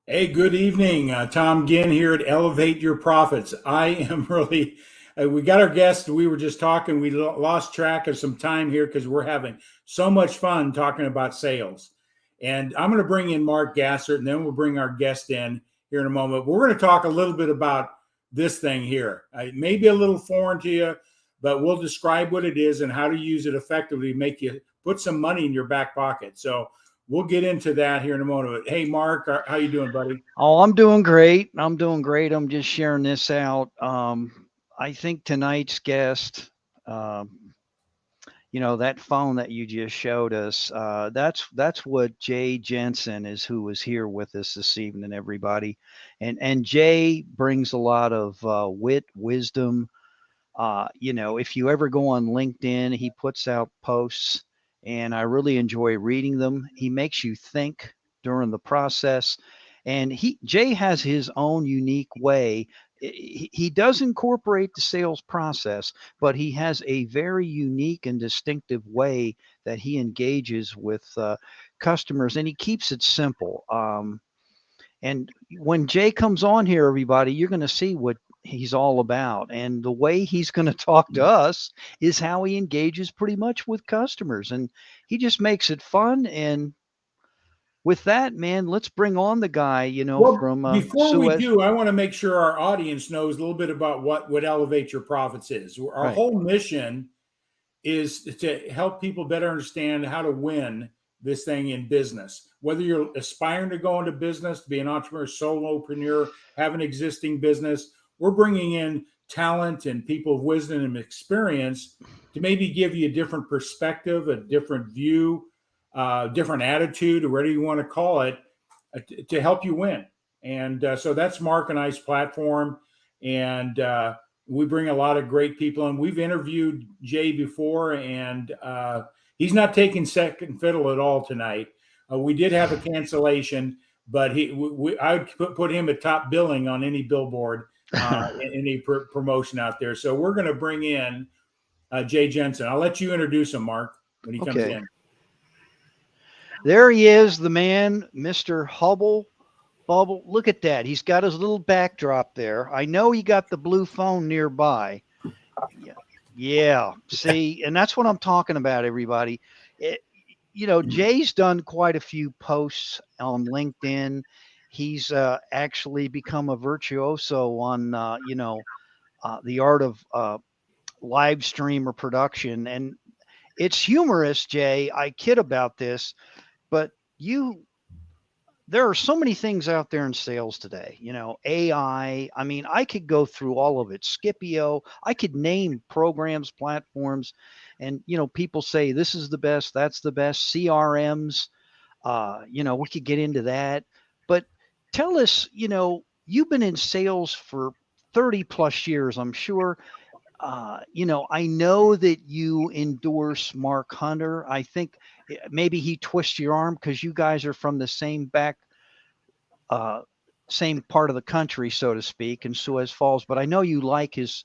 Hey, good evening. Tom Ginn here at Elevate Your Profits. I am really, we got our guest. We were just talking. We lost track of some time here because we're having so much fun talking about sales. And I'm going to bring in Mark Gassert, and then we'll bring our guest in here in a moment. We're going to talk a little bit about this thing here. It may be a little foreign to you, but we'll describe what it is and how to use it effectively to make you put some money in your back pocket. So we'll get into that here in a moment. Hey, Mark, how you doing, buddy? Oh, I'm doing great. I'm doing great. I'm just sharing this out. I think tonight's guest, um, that phone that you just showed us, that's what Jay Jensen is, who was here with us this evening, everybody. And Jay brings a lot of wit, wisdom. If you ever go on LinkedIn, he puts out posts, and I really enjoy reading them. He makes you think during the process, and Jay has his own unique way. He does incorporate the sales process, but he has a very unique and distinctive way that he engages with customers, and he keeps it simple. And when Jay comes on here, everybody, you're going to see what he's all about. And the way he's going to talk to us is how he engages pretty much with customers. And he just makes it fun. And with that, man, let's bring on the guy, Well, from before we Suez. do, I want to make sure our audience knows a little bit about what Elevate Your Profits is. Our Right. whole mission is to help people better understand how to win this thing in business. Whether you're aspiring to go into business, to be an entrepreneur, solopreneur, have an existing business, we're bringing in talent and people of wisdom and experience to maybe give you a different perspective, a different view, different attitude, or whatever you want to call it, to help you win. And so that's Mark and I's platform. And we bring a lot of great people, and we've interviewed Jay before, and he's not taking second fiddle at all tonight. We did have a cancellation, but I would put him at top billing on any billboard, any promotion out there. So we're going to bring in Jay Jensen. I'll let you introduce him, Mark, when he comes Okay. in. There he is, the man, Mr. Hubble Bubble. Look at that. He's got his little backdrop there. I know he got the blue phone nearby. Yeah. Yeah. See, and that's what I'm talking about, everybody. It, Jay's done quite a few posts on LinkedIn. He's actually become a virtuoso on, the art of live stream or production. And it's humorous, Jay. I kid about this, but there are so many things out there in sales today. AI. I mean, I could go through all of it. Scipio. I could name programs, platforms, and people say this is the best, that's the best. CRMs. We could get into that. But tell us, you've been in sales for 30 plus years, I'm sure. I know that you endorse Mark Hunter. I think maybe he twists your arm because you guys are from the uh, same part of the country, so to speak, in Suez Falls. But I know you like his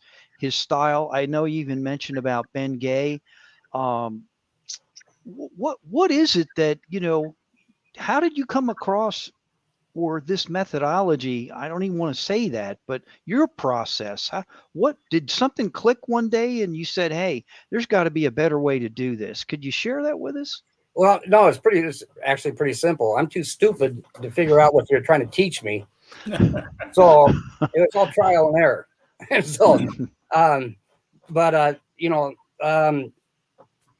style. I know you even mentioned about Ben Gay. Um, what is it that How did you come across or this methodology? I don't even want to say that, but your process. What did something click one day and you said, "Hey, there's got to be a better way to do this." Could you share that with us? Well, no, it's actually pretty simple. I'm too stupid to figure out what you're trying to teach me. So it was all trial and error. And so, um, but,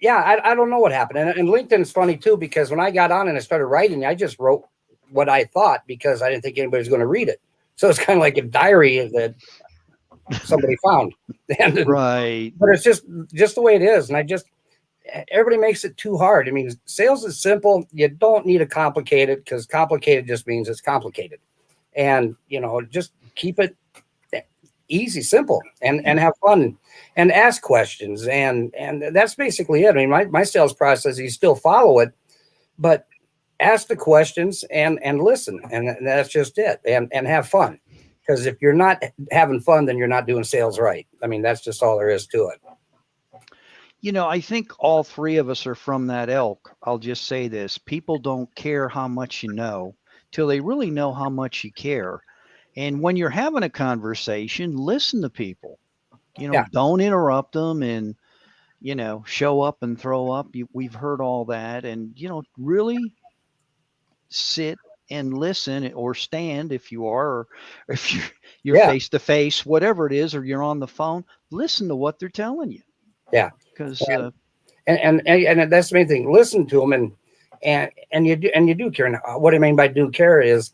yeah, I don't know what happened. And LinkedIn is funny too, because when I got on and I started writing, I just wrote what I thought because I didn't think anybody was going to read it. So it's kind of like a diary that somebody found. Right. But it's just the way it is. And everybody makes it too hard. I mean, sales is simple. You don't need to complicate it because complicated just means it's complicated. And, just keep it easy, simple, and have fun and ask questions. And that's basically it. I mean, my sales process, you still follow it, but ask the questions and listen. And that's just it. And have fun. Because if you're not having fun, then you're not doing sales right. I mean, that's just all there is to it. I think all three of us are from that ilk. I'll just say this: people don't care how much you know; till they really know how much you care. And when you're having a conversation, listen to people. Yeah. Don't interrupt them and, show up and throw up. We've heard all that. And, really sit and listen, or stand if you are, or if you're Yeah. face to face, whatever it is, or you're on the phone, listen to what they're telling you. Yeah. Because and that's the main thing. Listen to them, and you do care. And what I mean by do care is,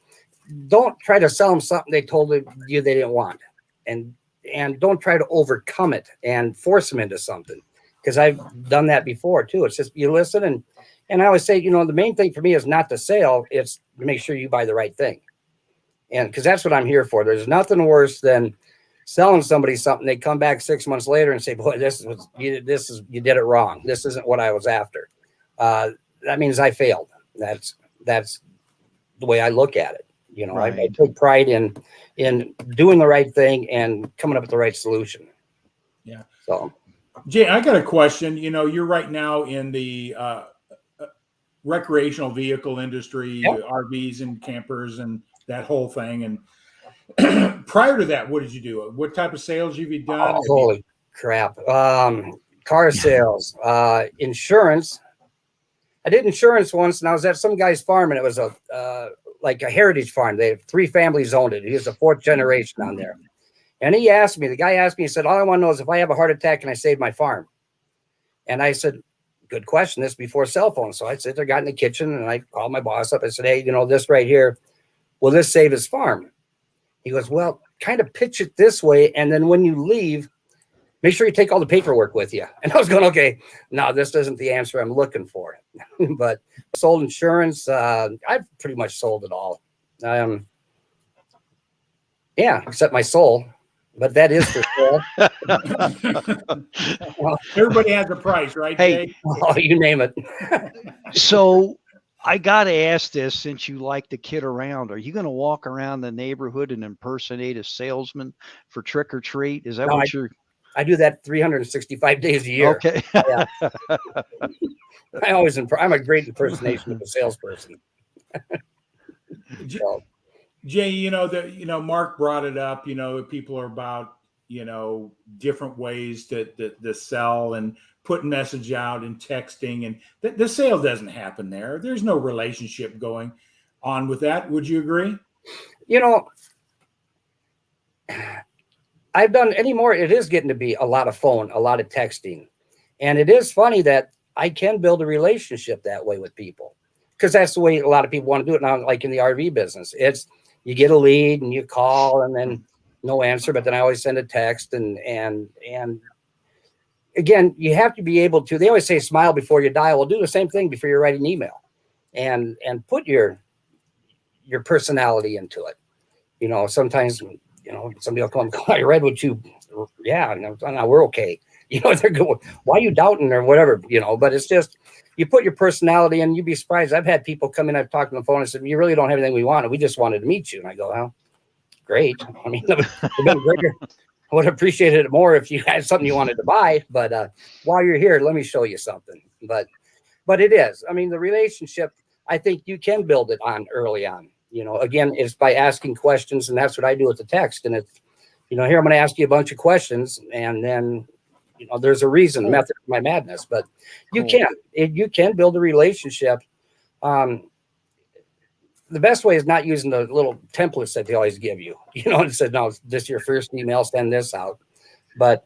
don't try to sell them something they told you they didn't want, and don't try to overcome it and force them into something, because I've done that before too. It's just you listen, and I always say, the main thing for me is not to sell, it's to make sure you buy the right thing, and because that's what I'm here for. There's nothing worse than selling somebody something, they come back 6 months later and say, boy, you did it wrong. This isn't what I was after. That means I failed. That's the way I look at it. Right. I take pride in doing the right thing and coming up with the right solution. Yeah. So, Jay, I got a question. You're right now in the recreational vehicle industry, Yep. RVs and campers and that whole thing. And prior to that, what did you do? What type of sales have you done? holy crap. Car sales, insurance. I did insurance once, and I was at some guy's farm, and it was like a heritage farm. They have 3 families owned it. He was the 4th generation on there. And the guy asked me, he said, all I want to know is if I have a heart attack, can I save my farm? And I said, good question. This before cell phone. So I sit there, got in the kitchen, and I called my boss up. I said, hey, this right here, will this save his farm? He goes, well, kind of pitch it this way. And then when you leave, make sure you take all the paperwork with you. And I was going, okay, no, this isn't the answer I'm looking for. But sold insurance. I've pretty much sold it all. Yeah, except my soul. But that is for sale. Everybody has a price, right, Hey. Jay? Oh, you name it. So I got to ask this, since you like to kid around. Are you going to walk around the neighborhood and impersonate a salesman for trick or treat? Is that what you're... I do that 365 days a year. Okay. Yeah. I'm a great impersonation of a salesperson. So, Jay, Mark brought it up. People are about different ways to sell and put message out and texting, and the sale doesn't happen there. There's no relationship going on with that. Would you agree? I've done anymore. It is getting to be a lot of phone, a lot of texting. And it is funny that I can build a relationship that way with people, because that's the way a lot of people want to do it now. Like in the RV business, it's, you get a lead and you call and then no answer, but then I always send a text and again, you have to be able to, they always say smile before you dial. Well, do the same thing before you write an email and put your personality into it. Sometimes, somebody will come, I read what you, yeah, no, we're okay. They're going, why are you doubting or whatever, but it's just, you put your personality in, you'd be surprised. I've had people come in, I've talked on the phone and said, you really don't have anything we wanted. We just wanted to meet you. And I go, well, great. I mean, it would been greater. I would have appreciated it more if you had something you wanted to buy, but while you're here, let me show you something. But it is, I mean, the relationship, I think you can build it on early on. Again, it's by asking questions, and that's what I do with the text. And it's, here I'm going to ask you a bunch of questions, and then, there's a reason, method for my madness. But you can build a relationship. The best way is not using the little templates that they always give you. And said, no, this is your first email, send this out. But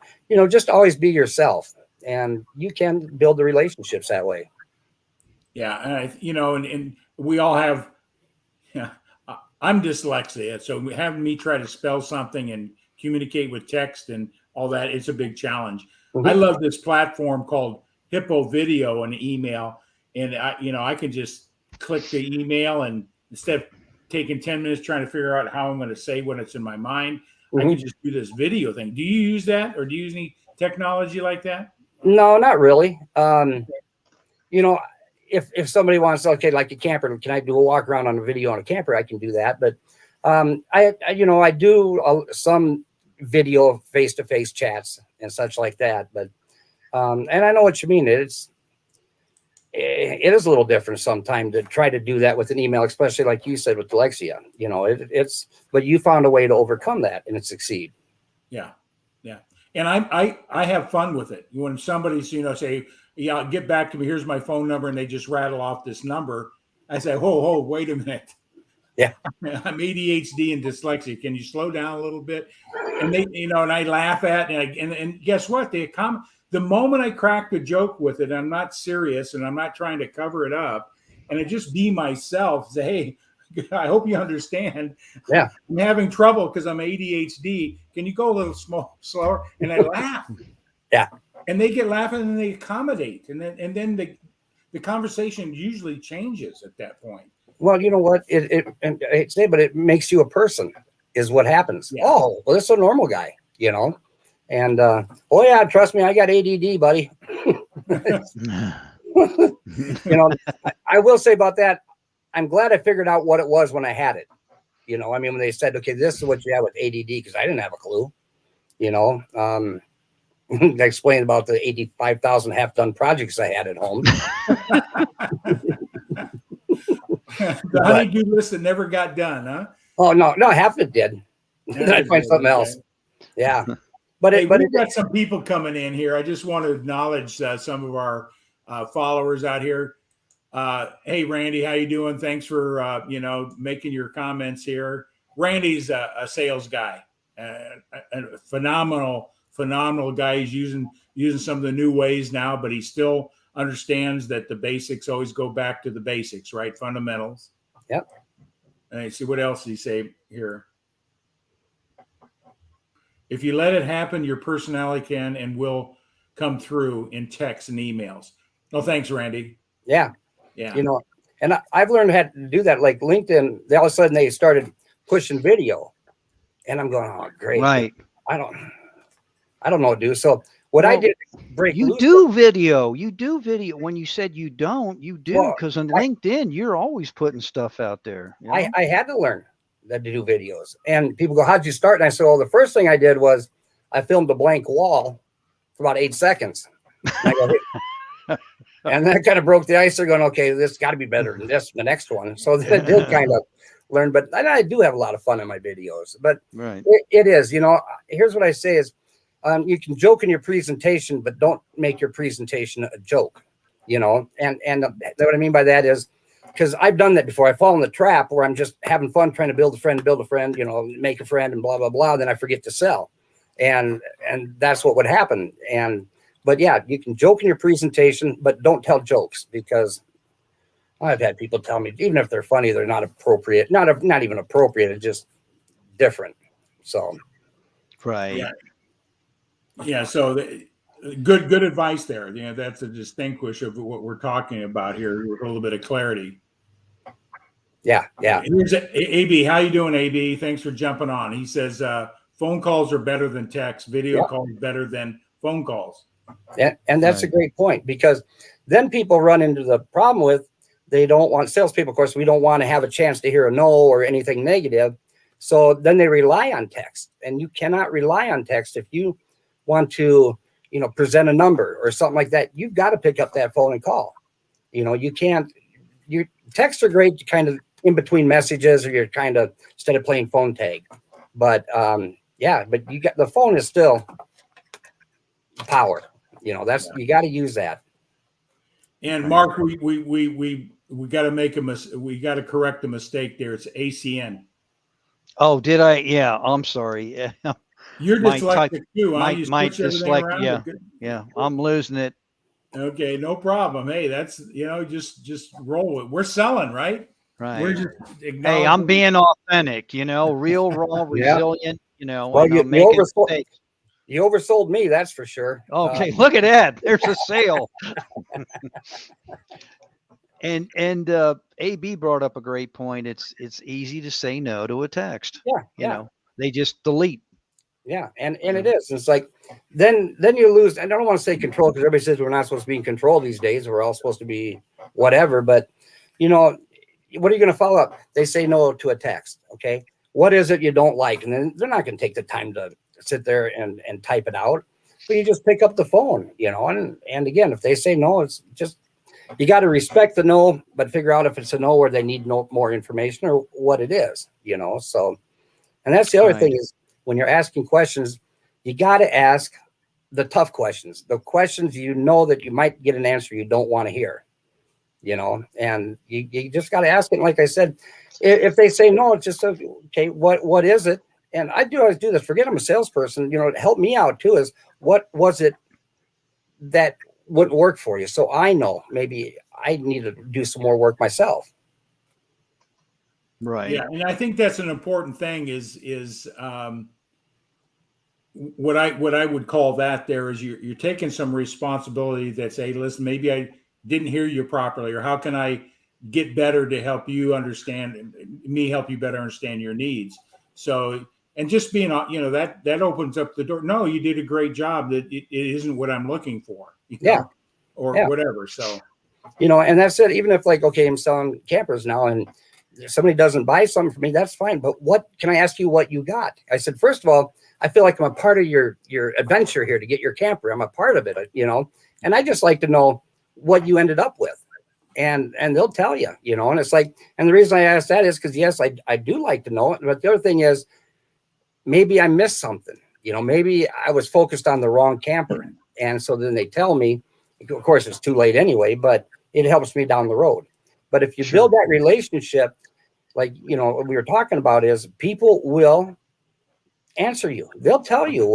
just always be yourself, and you can build the relationships that way. Yeah, and we all have. Yeah, I'm dyslexic, so having me try to spell something and communicate with text and all that, it's a big challenge. Mm-hmm. I love this platform called Hippo Video and email, and I can just click the email, and instead of taking 10 minutes trying to figure out how I'm going to say what it's in my mind, I can just do this video thing. Do you use that, or do you use any technology like that? No, not really. If somebody wants, okay, like a camper, can I do a walk around on a video on a camper? I can do that. But I do some video face-to-face chats and such like that. But and I know what you mean. it is a little different sometimes to try to do that with an email, especially like you said with Alexia. You know, it's but you found a way to overcome that and succeed. Yeah, yeah. And I have fun with it. When somebody's, say, yeah, get back to me, here's my phone number, and they just rattle off this number, I say, ho, wait a minute. Yeah. I'm ADHD and dyslexic. Can you slow down a little bit? And they, and I laugh at and guess what? They come the moment I crack the joke with it, I'm not serious and I'm not trying to cover it up, and I just be myself. Say, hey, I hope you understand. Yeah. I'm having trouble because I'm ADHD. Can you go a little slower? And I laugh. Yeah. And they get laughing and they accommodate. And then the conversation usually changes at that point. Well, you know what? And I say, but it makes you a person is what happens. Yeah. Oh, well, this is a normal guy, And oh yeah, trust me, I got ADD, buddy. I will say about that, I'm glad I figured out what it was when I had it. When they said, okay, this is what you have with ADD, because I didn't have a clue. I explained about the 85,000 half-done projects I had at home. The honeydew list that never got done, huh? Oh no, half of it did. Then I find something else. Yeah, but we've got some people coming in here. I just want to acknowledge some of our followers out here. Hey, Randy, how you doing? Thanks for making your comments here. Randy's a sales guy, a phenomenal guy. He's using some of the new ways now, but he still understands that the basics always go back to the basics, right? Fundamentals. Yep. And I see what else he say here. If you let it happen, your personality can and will come through in texts and emails. Oh, thanks, Randy. Yeah. Yeah. And I've learned how to do that. Like LinkedIn, all of a sudden they started pushing video, and I'm going, oh, great. Right. I don't know, dude. So what I did break. You do video. You do video. When you said you don't, you do, because on LinkedIn you're always putting stuff out there. I had to learn that to do videos, and people go, "How'd you start?" And I said, "Well, the first thing I did was I filmed a blank wall for about 8 seconds." And that kind of broke the ice. They're going, okay, this got to be better than this, the next one. So they did kind of learn, but I do have a lot of fun in my videos. But right. it is, here's what I say is you can joke in your presentation, but don't make your presentation a joke, and what I mean by that is because I've done that before. I fall in the trap where I'm just having fun trying to build a friend, make a friend and blah, blah, blah. Then I forget to sell. And that's what would happen. But yeah, you can joke in your presentation, but don't tell jokes, because I've had people tell me, even if they're funny, they're not appropriate. Not even appropriate. It's just different. So, right. Yeah. So good advice there. That's a distinguish of what we're talking about here with a little bit of clarity. Yeah. Here's AB. How you doing, AB? Thanks for jumping on. He says phone calls are better than text. Video calls better than phone calls. Yeah, and that's a great point, because then people run into the problem with they don't want salespeople. Of course, we don't want to have a chance to hear a no or anything negative. So then they rely on text, and you cannot rely on text if you want to, present a number or something like that. You've got to pick up that phone and call. You can't. Your texts are great to kind of in between messages, or you're kind of instead of playing phone tag. But but you got the phone is still power. That's you got to use that. And Mark, we got to we got to correct the mistake there. It's ACN. Oh, did I? Yeah, I'm sorry. You're dyslexic too. My dyslexia. Yeah, I'm losing it. Okay, no problem. Hey, that's just roll it. We're selling, right? Right. We're just hey, I'm being authentic. Real, raw, resilient. Well, I'm making mistakes. You oversold me, that's for sure. Okay, look at that. There's a sale. and AB brought up a great point. It's easy to say no to a text. Yeah. They just delete. Yeah, and it is. It's like then you lose. I don't want to say control, because everybody says we're not supposed to be in control these days. We're all supposed to be whatever. But what are you going to follow up? They say no to a text. Okay, what is it you don't like? And then they're not going to take the time to sit there and type it out. But you just pick up the phone, and again, if they say no, it's just you got to respect the no, but figure out if it's a no or they need no more information or what it is, you know. So, and that's the other thing is when you're asking questions, you got to ask the tough questions, the questions you know that you might get an answer you don't want to hear, you know, and you just got to ask it. Like I said, if they say no, it's just okay. What is it? And I do always do this. Forget I'm a salesperson. You know, it helped me out too. Is what was it that wouldn't work for you? So I know maybe I need to do some more work myself. Right. Yeah, and I think that's an important thing. Is what I would call that there is you're taking some responsibility that say, listen, maybe I didn't hear you properly, or how can I get better to help you understand me, help you better understand your needs. So, and just being, you know, that opens up the door. No, you did a great job. That it isn't what I'm looking for, you know, or whatever. So, you know, and that's it. Even if like, okay, I'm selling campers now and somebody doesn't buy something for me, that's fine. But what can I ask you what you got? I said, first of all, I feel like I'm a part of your adventure here to get your camper. I'm a part of it, you know, and I just like to know what you ended up with. And they'll tell you, you know, and it's like, and the reason I ask that is because, yes, I do like to know it. But the other thing is maybe I missed something, you know, maybe I was focused on the wrong camper. And so then they tell me, of course, it's too late anyway, but it helps me down the road. But if you build that relationship, like, you know, what we were talking about is people will answer you. They'll tell you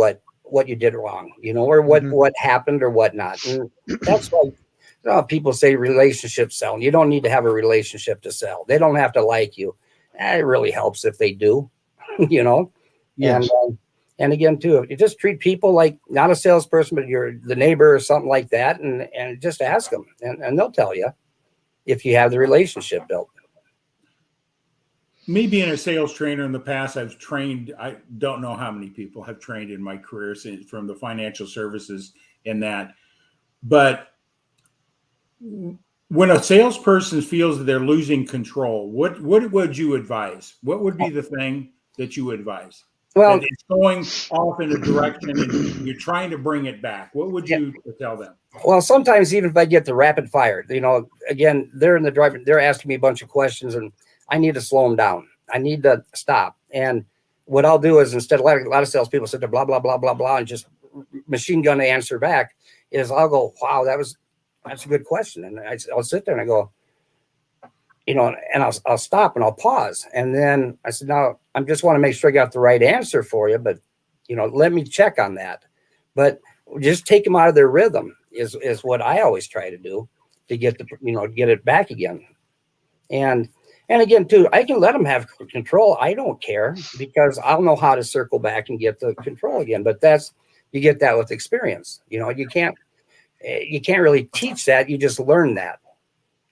what you did wrong, you know, or what happened or whatnot. And that's why people say relationships sell. You don't need to have a relationship to sell. They don't have to like you. It really helps if they do, you know. Yes. And again, too, you just treat people like not a salesperson, but you're the neighbor or something like that, and just ask them, and they'll tell you if you have the relationship built. Me being a sales trainer in the past, I've trained, I don't know how many people have trained in my career from the financial services in that. But when a salesperson feels that they're losing control, what would you advise? What would be the thing that you advise? Well, that it's going off in a direction and you're trying to bring it back. What would you tell them? Well, sometimes even if I get the rapid fire, you know, again, they're in the driver, they're asking me a bunch of questions and I need to slow them down. I need to stop. And what I'll do is instead of a lot of salespeople sit there, blah, blah, blah, blah, blah, and just machine gun the answer back is I'll go, wow, that's a good question. And I'll sit there and I go, you know, and I'll stop and I'll pause. And then I said, now I just want to make sure I got the right answer for you, but, you know, let me check on that. But just take them out of their rhythm is what I always try to do to get get it back again. And again, too, I can let them have control. I don't care because I'll know how to circle back and get the control again. But you get that with experience. You know, you can't really teach that. You just learn that.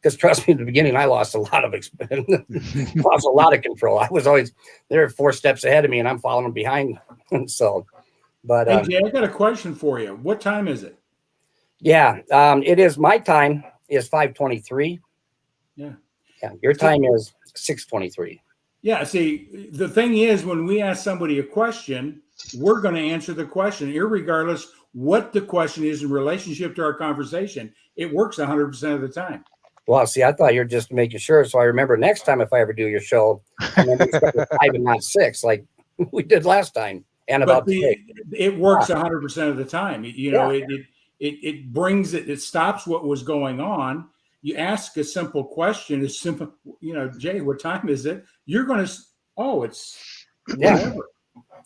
Because trust me, in the beginning, I lost a lot of lost a lot of control. I was always they're 4 steps ahead of me, and I'm following them behind. So, but hey, Jay, I got a question for you. What time is it? Yeah, it is. My time is 5:23. Yeah. Yeah, your time is 6:23. Yeah. See, the thing is, when we ask somebody a question, we're going to answer the question, irregardless what the question is in relationship to our conversation. It works 100% of the time. Well, see, I thought you were just making sure. So I remember next time if I ever do your show, I'm going to start with 5 and not 6, like we did last time. And about it works 100% of the time. You know, it brings it stops what was going on. You ask a simple question, it's simple, you know, Jay, what time is it? You're going to, it's whatever.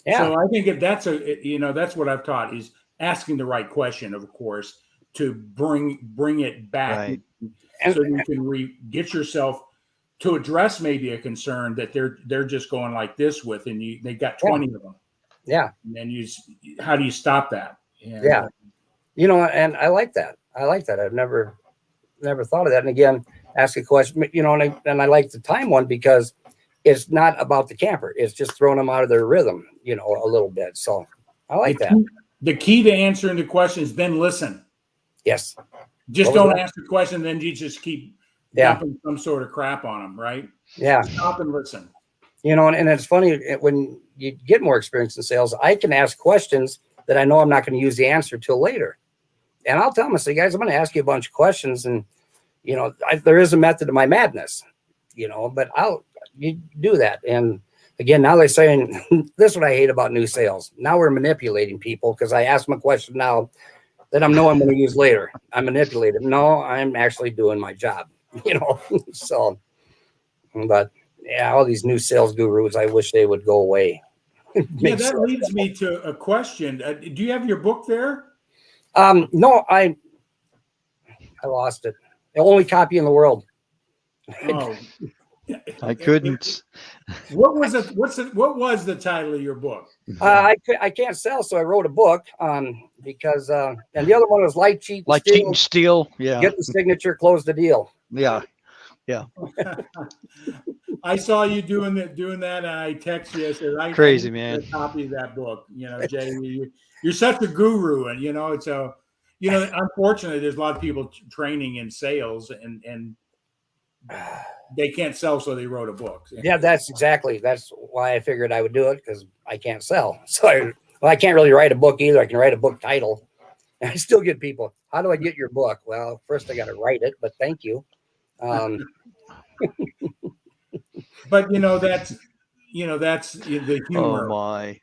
Yeah. So I think that's what I've taught is asking the right question, of course, to bring it back. Right. So you can get yourself to address maybe a concern that they're just going like this with, and they got 20 of them. Yeah. And then how do you stop that? Yeah. You know, and I like that. I've never thought of that. And again, ask a question, you know, and I like the time one because it's not about the camper. It's just throwing them out of their rhythm, you know, a little bit. So I like that. The key to answering the question is then listen. Yes. Just don't ask the question, then you just keep dumping some sort of crap on them, right? Yeah. Stop and listen. You know, and it's funny when you get more experience in sales, I can ask questions that I know I'm not going to use the answer till later. And I'll tell them, I say, guys, I'm going to ask you a bunch of questions. And, there is a method to my madness, but you do that. And again, now they're saying this is what I hate about new sales. Now we're manipulating people because I ask them a question now that I'm going to use later. I manipulate them. No, I'm actually doing my job, so, but yeah, all these new sales gurus, I wish they would go away. Yeah, that leads me to a question. Do you have your book there? No, I lost it. The only copy in the world. Oh, I couldn't. what was it? What was the title of your book? I can't sell, so I wrote a book. Because and the other one was Like, Cheat, and Steal. Cheat and Steal. Yeah. Get the signature, close the deal. Yeah. I saw you doing that, and I texted you. I said, Crazy, I man. a copy of that book. Jay, you're such a guru, and it's a, unfortunately, there's a lot of people training in sales, and they can't sell, so they wrote a book. Yeah, that's why I figured I would do it, because I can't sell. So I can't really write a book either. I can write a book title. And I still get people, how do I get your book? Well, first I got to write it, but thank you. But that's the humor. Oh my.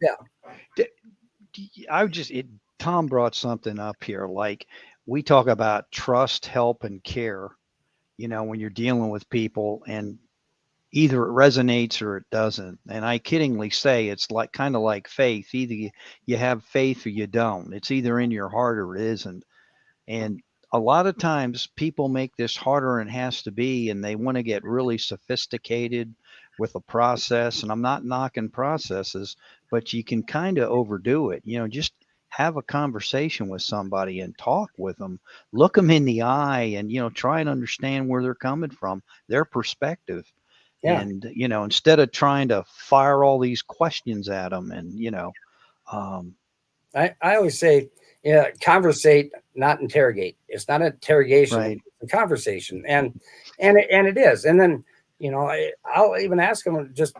Yeah. Tom brought something up here. Like, we talk about trust, help, and care, when you're dealing with people, and either it resonates or it doesn't. And I kiddingly say it's kind of like faith. Either you have faith or you don't. It's either in your heart or it isn't. And a lot of times people make this harder than it has to be, and they want to get really sophisticated with a process. And I'm not knocking processes, but you can kind of overdo it. Just have a conversation with somebody and talk with them, look them in the eye, and try and understand where they're coming from, their perspective. Yeah. And instead of trying to fire all these questions at them, and I always say, conversate, not interrogate. It's not an interrogation, right. It's a conversation, and it is. And then I'll even ask them, just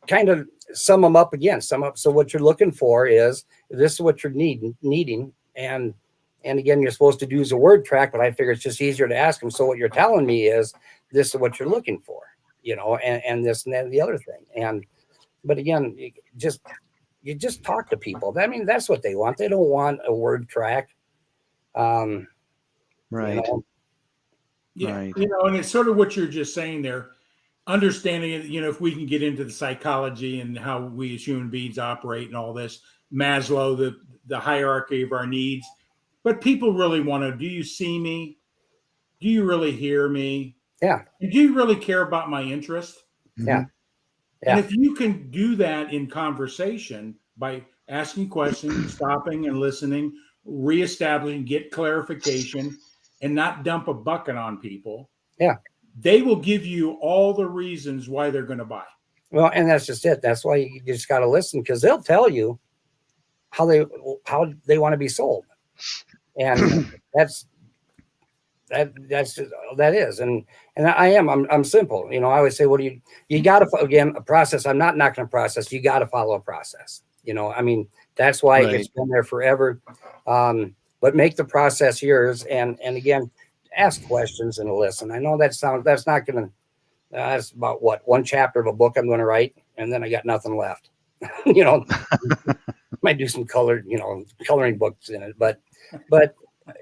kind of sum them up again. So what you're looking for is, this is what you're needing, and again, you're supposed to use a word track, but I figure it's just easier to ask them. So what you're telling me is, this is what you're looking for, and this and that and the other thing. But again, you just talk to people. I mean, that's what they want. They don't want a word track. Right. Yeah. Right. And it's sort of what you're just saying there. Understanding it, if we can get into the psychology and how we as human beings operate and all this, Maslow, the hierarchy of our needs. But people really want to, do you see me? Do you really hear me? Yeah. Do you really care about my interest? Yeah. And if you can do that in conversation by asking questions, stopping and listening, reestablishing, get clarification, and not dump a bucket on people. Yeah. They will give you all the reasons why they're going to buy. Well, and that's just it. That's why you just got to listen, because they'll tell you how they want to be sold. And that's that is. And I'm simple. I always say, what do you got to, again, a process. I'm not knocking a process. You got to follow a process. I mean, that's why It's been there forever. But make the process yours. And again, ask questions and listen. I know that's not going to, that's about one chapter of a book I'm going to write. And then I got nothing left, might do some coloring books in it, but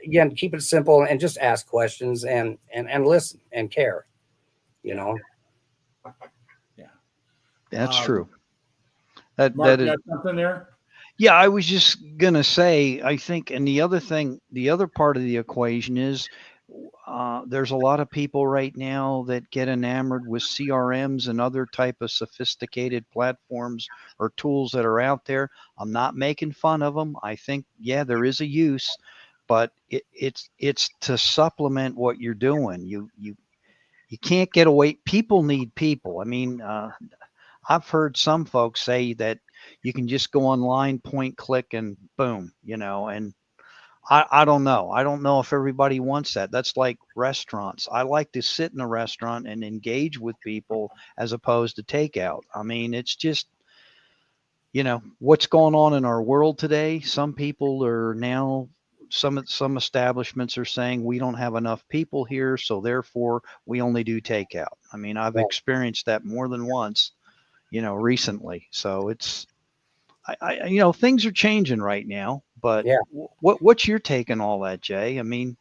again, keep it simple and just ask questions and listen and care, Yeah. That's true. Mark, that you is got something there? Yeah, I was just gonna say, I think, and the other part of the equation is, there's a lot of people right now that get enamored with CRMs and other type of sophisticated platforms or tools that are out there. I'm not making fun of them. I think, there is a use, but it's to supplement what you're doing. You can't get away. People need people. I mean, I've heard some folks say that you can just go online, point, click, and boom, and I don't know. I don't know if everybody wants that. That's like restaurants. I like to sit in a restaurant and engage with people as opposed to takeout. I mean, it's just, what's going on in our world today. Some people are now some establishments are saying we don't have enough people here, so therefore we only do takeout. I mean, I've Right. experienced that more than once, recently. So it's, things are changing right now. But Yeah. what's your take on all that, Jay? I mean,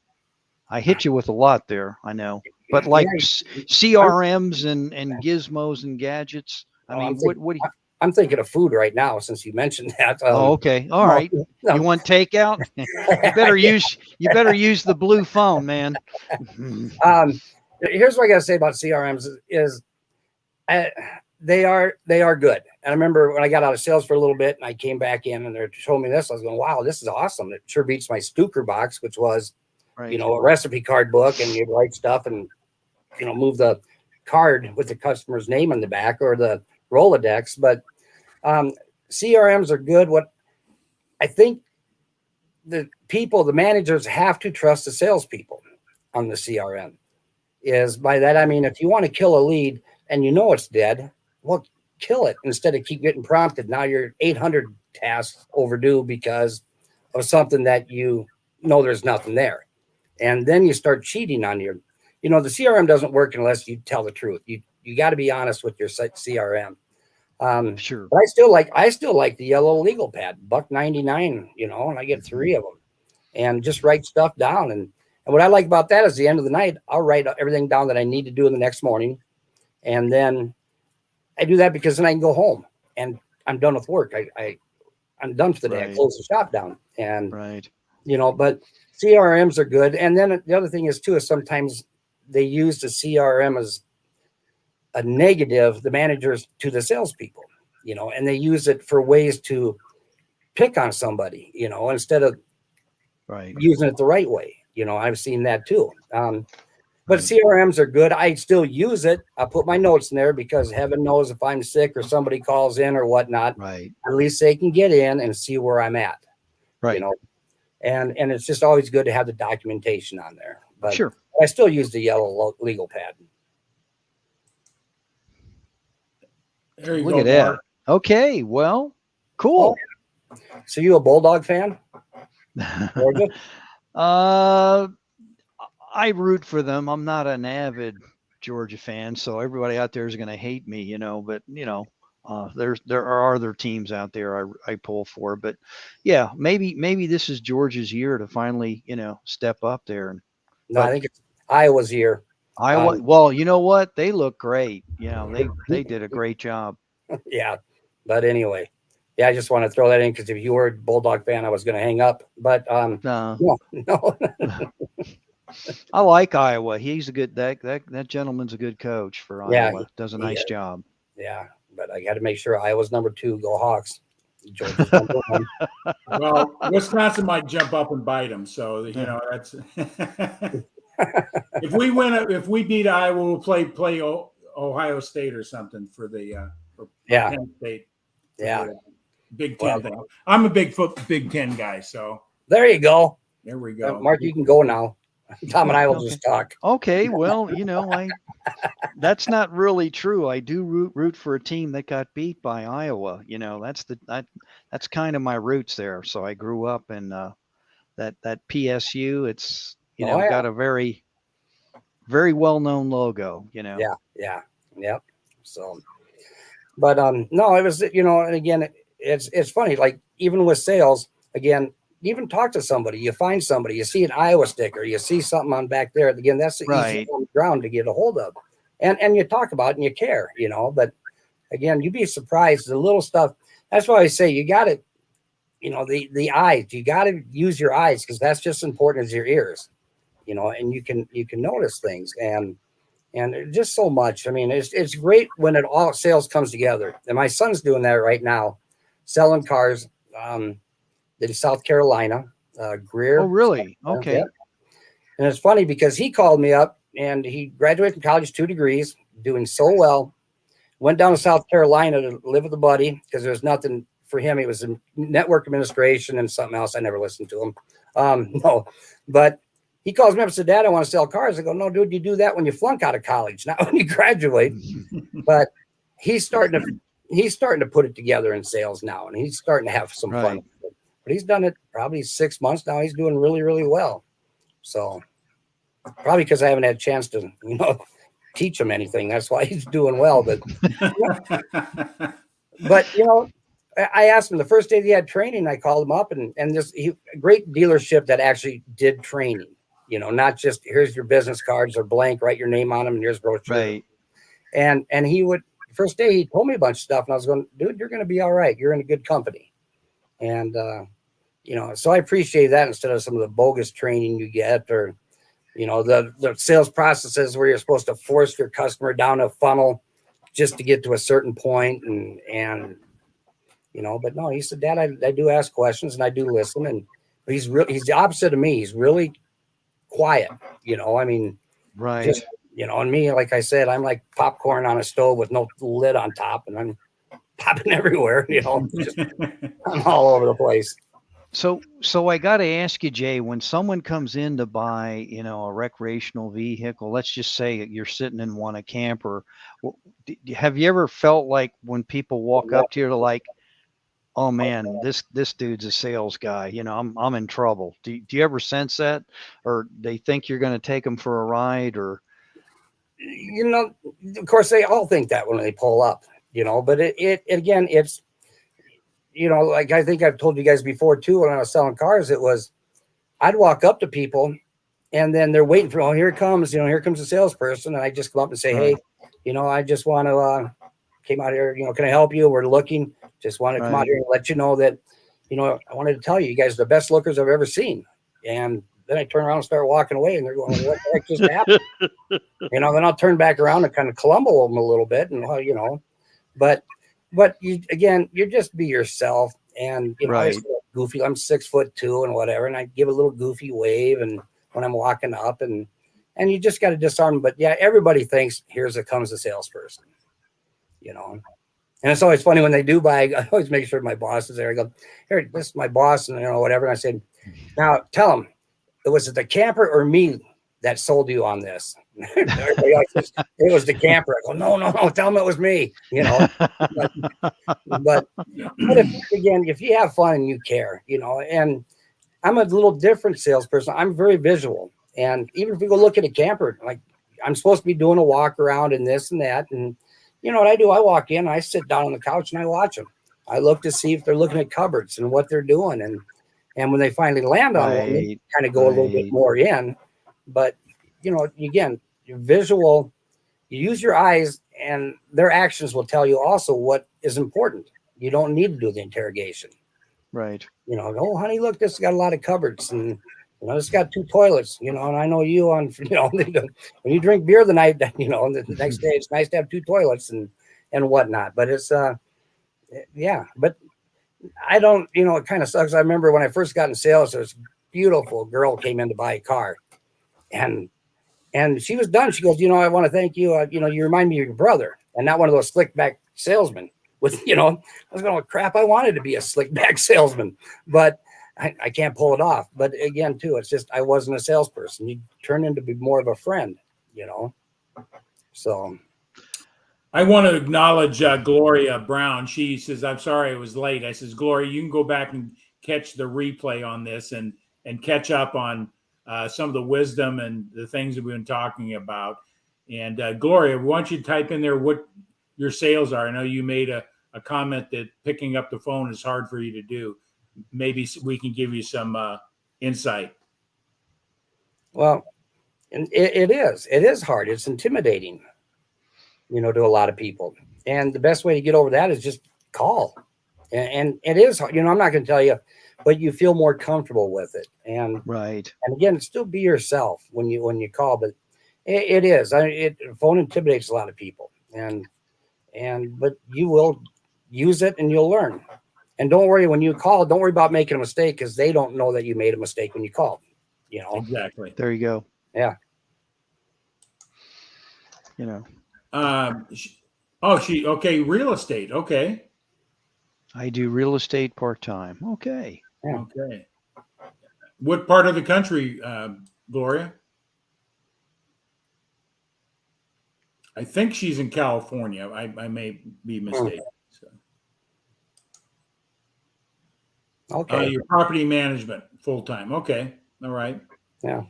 I hit you with a lot there, I know, but Yeah, like CRMs and gizmos and gadgets. I oh, mean, what do you? I'm thinking of food right now since you mentioned that. Oh, okay, all no, right. no. You want takeout? You better use the blue phone, man. Here's what I got to say about CRMs is they are good. And I remember when I got out of sales for a little bit and I came back in and they're showing me this, I was going, wow, this is awesome. It sure beats my Stuker box, which was, Right. a recipe card book, and you'd write stuff and, move the card with the customer's name on the back or the Rolodex. But CRMs are good. What I think the managers have to trust the salespeople on the CRM. Is by that I mean, if you want to kill a lead and it's dead, well, kill it instead of keep getting prompted. Now you're 800 tasks overdue because of something that there's nothing there, and then you start cheating on your. The CRM doesn't work unless you tell the truth. You got to be honest with your CRM. Sure. But I still like the yellow legal pad, $1.99, and I get 3 of them, and just write stuff down. And what I like about that is the end of the night, I'll write everything down that I need to do in the next morning. And then I do that because then I can go home and I'm done with work. I'm done for the day. Right. I close the shop down, and, Right. but CRMs are good. And then the other thing is sometimes they use the CRM as a negative, the managers to the salespeople, and they use it for ways to pick on somebody, instead of Right. using it the right way. I've seen that too. But Right. CRMs are good. I still use it. I put my notes in there because heaven knows if I'm sick or somebody calls in or whatnot, Right. at least they can get in and see where I'm at. Right. And it's just always good to have the documentation on there. But Sure. I still use the yellow legal pad. There you Look go, at that. Mark. Okay. Well, cool. So you a Bulldog fan? Georgia? I root for them. I'm not an avid Georgia fan, so everybody out there is going to hate me, but there are other teams out there I pull for, but yeah, maybe this is Georgia's year to finally, step up there. No, I think it's Iowa's year. Iowa. Well, you know what? They look great. They did a great job. Yeah. But anyway, I just want to throw that in because if you were a Bulldog fan, I was going to hang up. But no. I like Iowa. He's a good that gentleman's a good coach for Iowa. Yeah, does a nice job. Yeah, but I got to make sure Iowa's number 2. Go Hawks. Georgia's number 1. Well, Wisconsin might jump up and bite them. So that's if we beat Iowa, we'll play Ohio State or something for the Penn State. Yeah. Big Ten thing. I'm a Big Ten guy, so there you go. There we go. Mark, you can go now. Tom and I will just talk. Okay, well, that's not really true. I do root for a team that got beat by Iowa. That's kind of my roots there. So I grew up in that PSU. It's got a very, very well known logo. Yeah. So, but no, it was and again, it's funny. Like even with sales, again. Even talk to somebody, you find somebody, you see an Iowa sticker, you see something on back there. Again, that's the easy ground to get a hold of. And you talk about it and you care, but again, you'd be surprised the little stuff. That's why I say you got to, the eyes, you got to use your eyes because that's just as important as your ears, and you can notice things and just so much. I mean, it's great when it all sales comes together. And my son's doing that right now, selling cars. In South Carolina, Greer. Oh, really? Okay. Yeah. And it's funny because he called me up and he graduated from college, 2 degrees, doing so well. Went down to South Carolina to live with a buddy because there was nothing for him. It was in network administration and something else. I never listened to him. No, but he calls me up and said, "Dad, I want to sell cars." I go, "No, dude, you do that when you flunk out of college, not when you graduate." But he's starting to put it together in sales now, and he's starting to have some fun. but he's done it probably 6 months now. He's doing really, really well. So probably because I haven't had a chance to, teach him anything. That's why he's doing well. But I asked him the first day he had training. I called him up and this great dealership that actually did training. Not just here's your business cards or blank, write your name on them, and here's brochure. Right. And he would first day he told me a bunch of stuff, and I was going, dude, you're going to be all right. You're in a good company. And so I appreciate that instead of some of the bogus training you get, or the sales processes where you're supposed to force your customer down a funnel just to get to a certain point. But no, he said, Dad, I do ask questions and I do listen. And he's the opposite of me. He's really quiet, Right. just, and me, like I said, I'm like popcorn on a stove with no lid on top, and I'm popping everywhere, just, I'm all over the place. So I got to ask you, Jay, when someone comes in to buy, a recreational vehicle, let's just say you're sitting in one, a camper. Have you ever felt like when people walk up to you, like, oh man, this dude's a sales guy, I'm in trouble. Do you ever sense that, or they think you're going to take them for a ride, or? Of course they all think that when they pull up, but it again, it's, like I think I've told you guys before too, when I was selling cars, I'd walk up to people and then they're waiting for, oh, here it comes, here comes the salesperson. And I just come up and say, Right. Hey, I just want to, came out here, can I help you? We're looking, just want to come out Right. here and let you know that, I wanted to tell you, you guys are the best lookers I've ever seen. And then I turn around and start walking away and they're going, what the heck just happened? Then I'll turn back around and kind of clumble them a little bit and, but you, again, you just be yourself. And, Right. I goofy, I'm 6'2" and whatever. And I give a little goofy wave and when I'm walking up and you just got to disarm them. But yeah, everybody thinks here's it comes the salesperson, and it's always funny when they do buy, I always make sure my boss is there. I go, here, this is my boss and, whatever. And I said, now tell him, was it the camper or me that sold you on this? Everybody else says, it was the camper. I go, no, tell him it was me, but if you have fun and you care, and I'm a little different salesperson. I'm very visual. And even if we go look at a camper, like I'm supposed to be doing a walk around and this and that. And you know what I do? I walk in, I sit down on the couch and I watch them. I look to see if they're looking at cupboards and what they're doing. And when they finally land on one, they kind of go a little bit more in. But, again, you're visual, you use your eyes and their actions will tell you also what is important. You don't need to do the interrogation. Right. Oh, honey, look, this has got a lot of cupboards and, it's got 2 toilets, and I know you on, when you drink beer the night, the next day, it's nice to have 2 toilets and whatnot. But it's, yeah, but I don't, it kind of sucks. I remember when I first got in sales, this beautiful girl came in to buy a car and she was done. She goes, I want to thank you. You remind me of your brother and not one of those slick back salesmen with, I was going, crap, I wanted to be a slick back salesman, but I can't pull it off. But again, too, it's just I wasn't a salesperson. You turn into be more of a friend, So I want to acknowledge Gloria Brown. She says, I'm sorry I was late. I says, Gloria, you can go back and catch the replay on this and catch up on some of the wisdom and the things that we've been talking about. And Gloria, why don't you type in there what your sales are? I know you made a comment that picking up the phone is hard for you to do. Maybe we can give you some insight. Well, and it is hard. It's intimidating, to a lot of people. And the best way to get over that is just call. And it is hard. I'm not going to tell you, but you feel more comfortable with it. And right. And again, still be yourself when you call. But it is. Phone intimidates a lot of people. But you will use it and you'll learn. And don't worry when you call. Don't worry about making a mistake because they don't know that you made a mistake when you called. Exactly. There you go. Yeah. Okay. Real estate. Okay. I do real estate part-time. Okay. Yeah. Okay. What part of the country, Gloria? I think she's in California. I may be mistaken. So. Okay. Your property management full time. Okay. All right. Yeah.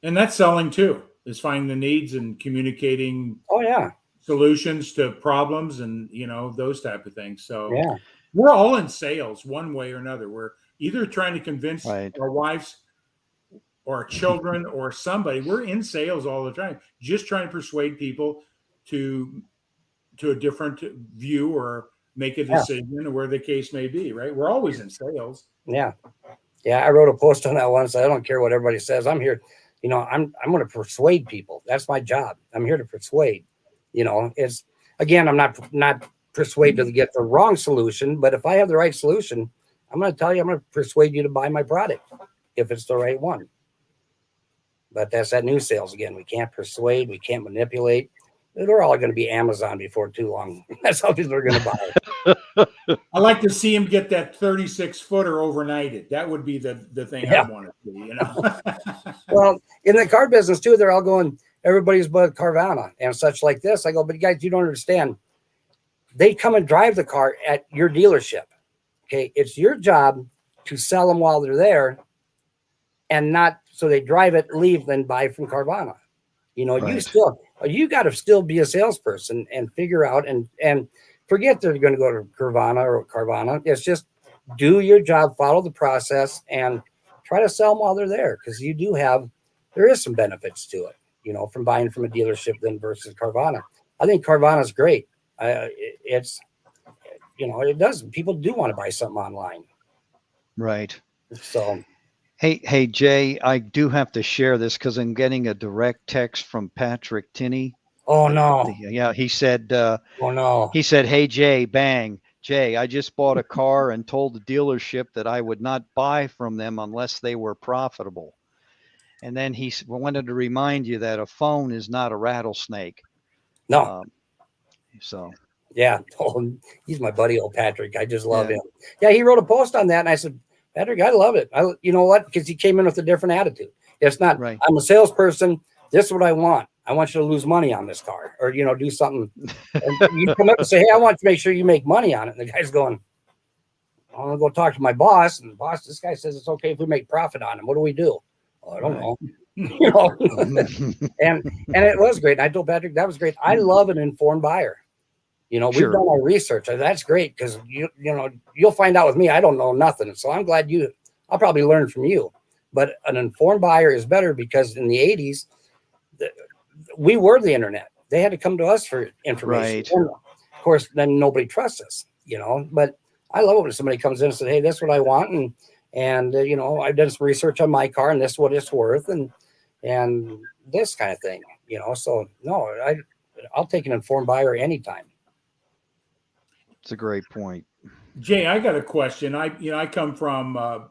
And that's selling too, is finding the needs and communicating Oh yeah. solutions to problems and, you know, those type of things. So Yeah. we're all in sales one way or another. We're either trying to convince Right. our wives or our children or somebody. We're in sales all the time, just trying to persuade people to a different view or make a Yeah. decision or where the case may be, right? We're always in sales. Yeah. Yeah. I wrote a post on that once. I don't care what everybody says. I'm here. You know, I'm going to persuade people. That's my job. I'm here to persuade. You know, it's again, I'm not persuaded to get the wrong solution, but if I have the right solution, I'm going to tell you, I'm going to persuade you to buy my product if it's the right one. But that's that new sales again. We can't persuade. We can't manipulate. They're all going to be Amazon before too long. That's how people are going to buy. I like to see him get that 36 footer overnighted. That would be the thing Yeah. I want to see, you know. Well, in the car business too, they're all going, everybody's but Carvana and such like this. I go, but guys, you don't understand. They come and drive the car at your dealership. Okay. It's your job to sell them while they're there and not so they drive it, leave, then buy from Carvana. You know, you got to still be a salesperson and figure out and forget they're going to go to Carvana. It's just do your job, follow the process, and try to sell them while they're there because there is some benefits to it, you know, from buying from a dealership then versus Carvana. I think Carvana's great. It's, you know, it does. People do want to buy something online. Right. So. Hey, Jay, I do have to share this because I'm getting a direct text from Patrick Tinney. Oh no. Yeah, he said, oh no. He said, "Hey, Jay, bang. Jay, I just bought a car and told the dealership that I would not buy from them unless they were profitable." And then he wanted to remind you that a phone is not a rattlesnake. No. So. Yeah. Oh, he's my buddy, old Patrick. I just love him. Yeah, he wrote a post on that, and I said, Patrick, I love it. You know what? Because he came in with a different attitude. It's not, right. I'm a salesperson. This is what I want. I want you to lose money on this car or, you know, do something. And you come up and say, hey, I want to make sure you make money on it. And the guy's going, I'm going to go talk to my boss. And the boss, this guy says it's okay if we make profit on him. What do we do? Oh, I don't know. You know, and it was great. And I told Patrick that was great. I love an informed buyer. You know, we've done our research. That's great because you know, you'll find out with me. I don't know nothing. So I'm glad I'll probably learn from you. But an informed buyer is better because in the 80s, we were the internet. They had to come to us for information. Right. And of course, then nobody trusts us, you know. But I love it when somebody comes in and says, hey, that's what I want. And you know, I've done some research on my car and this is what it's worth and this kind of thing, you know. So no, I'll take an informed buyer anytime. It's a great point. Jay, I got a question. I come from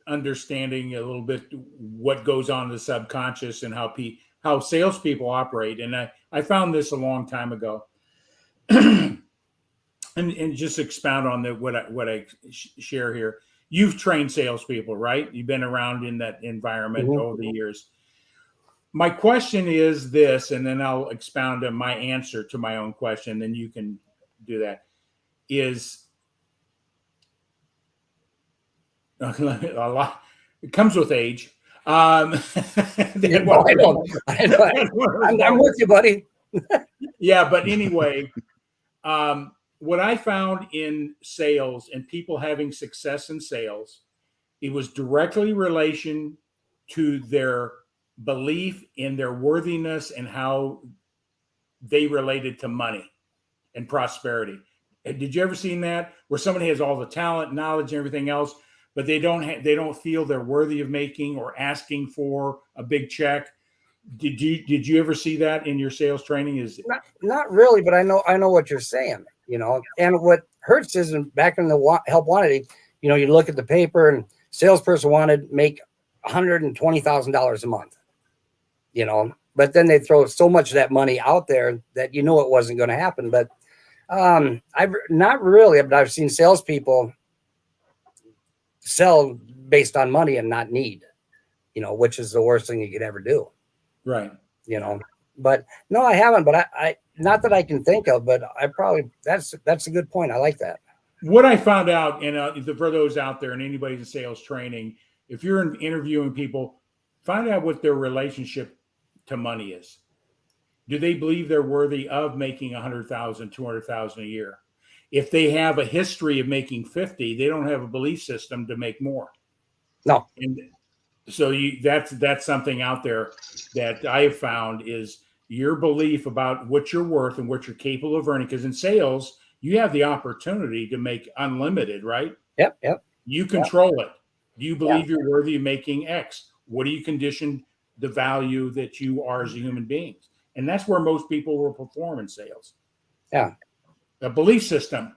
understanding a little bit what goes on in the subconscious and how salespeople operate. And I found this a long time ago. and just expound on what I share here. You've trained salespeople, right? You've been around in that environment over the years. My question is this, and then I'll expound on my answer to my own question. Then you can do that. Is a lot. It comes with age. I know. I'm with you, buddy. Yeah, but anyway, what I found in sales and people having success in sales, it was directly relation to their belief in their worthiness and how they related to money and prosperity. Did you ever seen that where somebody has all the talent, knowledge, and everything else, but they don't feel they're worthy of making or asking for a big check? Did you ever see that in your sales training? Is not really, but I know what you're saying, you know. And what hurts is back in the help wanted, you know, you look at the paper and salesperson wanted to make $120,000 a month, you know, but then they throw so much of that money out there that you know it wasn't going to happen. But I've not really, but I've seen salespeople sell based on money and not need, you know, which is the worst thing you could ever do. Right. You know, but no, I haven't, but I not that I can think of, but I probably, that's a good point. I like that. what I found out, and for those out there and anybody's in sales training, if you're interviewing people, find out what their relationship to money is. Do they believe they're worthy of making 100,000, 200,000 a year? If they have a history of making 50, they don't have a belief system to make more. No. And so that's something out there that I have found is your belief about what you're worth and what you're capable of earning. Because in sales, you have the opportunity to make unlimited, right? Yep. Yep. You control it. Do you believe Yeah. you're worthy of making X? What do you condition the value that you are as a human being? And that's where most people will perform in sales. Yeah. A belief system.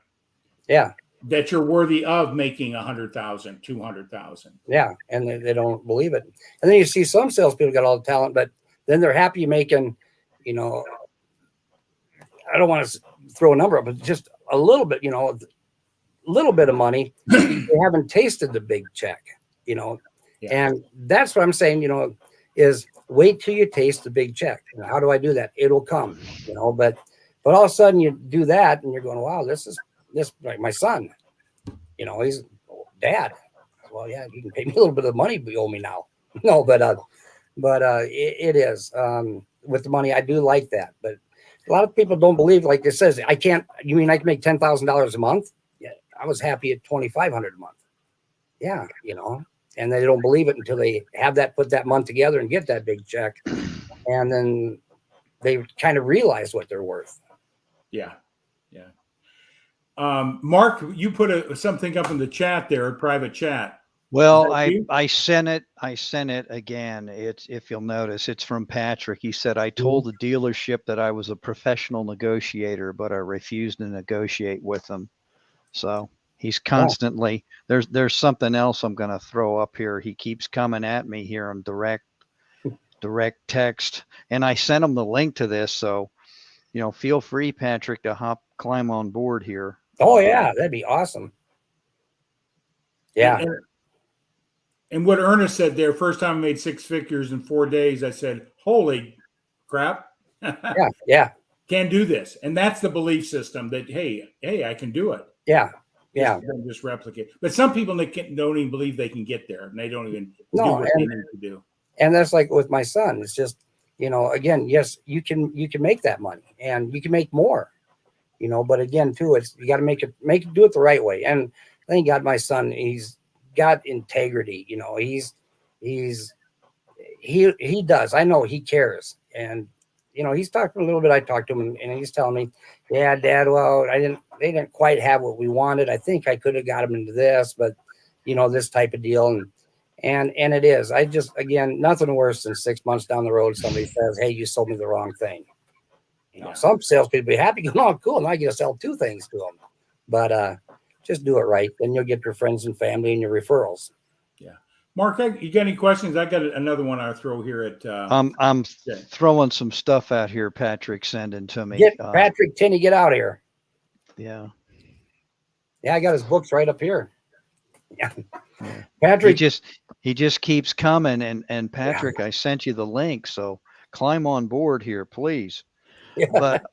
Yeah. That you're worthy of making 100,000, 200,000. Yeah. And they don't believe it. And then you see some salespeople got all the talent, but then they're happy making, you know, I don't want to throw a number up, but just a little bit, you know, a little bit of money. They haven't tasted the big check, you know. Yeah. And that's what I'm saying, you know, is wait till you taste the big check. You know, how do I do that? It'll come, you know, but all of a sudden you do that and you're going, wow, this like my son, you know, he's dad. Well, yeah, you can pay me a little bit of money, but you owe me now. No, but it is with the money. I do like that, but a lot of people don't believe, like it says, I can't, you mean I can make $10,000 a month? Yeah. I was happy at $2,500 a month. Yeah. You know, and they don't believe it until they have that, put that month together and get that big check. And then they kind of realize what they're worth. Yeah. Yeah. Mark, you put something up in the chat there, a private chat. Well, I sent it again. It's, if you'll notice, it's from Patrick. He said, I told the dealership that I was a professional negotiator, but I refused to negotiate with them. So he's constantly, there's something else I'm going to throw up here. He keeps coming at me here on direct text. And I sent him the link to this. So, you know, feel free, Patrick, to climb on board here. Oh yeah. That'd be awesome. Yeah. And what Ernest said there, first time I made 6 figures in 4 days, I said, holy crap. Yeah. Can't do this. And that's the belief system that, hey, I can do it. Yeah. Yeah. Just replicate. But some people don't even believe they can get there, and they don't even do what they need to do. And that's like with my son. It's just, you know, again, yes, you can make that money and you can make more, you know, but again, too, it's, you got to do it the right way. And thank God my son, he's got integrity, you know, he does. I know he cares. And, you know, he's talking a little bit. I talked to him and he's telling me, yeah, Dad, well, they didn't quite have what we wanted. I think I could have got him into this, but you know, this type of deal. And it is, I just, again, nothing worse than 6 months down the road, somebody says, hey, you sold me the wrong thing. You know, some salespeople be happy, going, oh, cool. Now I get to sell 2 things to them, but, just do it right. Then you'll get your friends and family and your referrals. Yeah. Mark, you got any questions? I got another one I'll throw here at. I'm throwing some stuff out here. Patrick sending to me. Get Patrick Tinney, get out here. Yeah. Yeah. I got his books right up here. Yeah. Patrick. He just keeps coming. And Patrick, I sent you the link. So climb on board here, please. Yeah. But,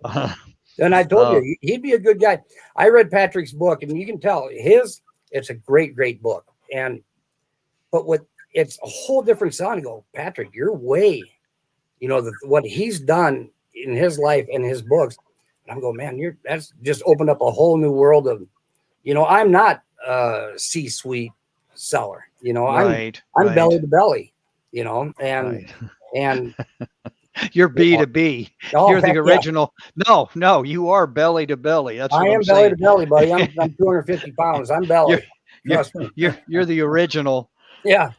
and I told you, he'd be a good guy. I read Patrick's book and you can tell it's a great book. But it's a whole different sound. You go, Patrick, you're way, you know, what he's done in his life and his books. And I'm going, man, that's just opened up a whole new world of, you know, I'm not a C-suite seller, you know, I'm belly to belly, you know, and you're B2B. Oh, you're the original. Yeah. No, you are belly to belly. That's what I'm belly saying. To belly, buddy. I'm 250 pounds. I'm belly. You're the original. Yeah.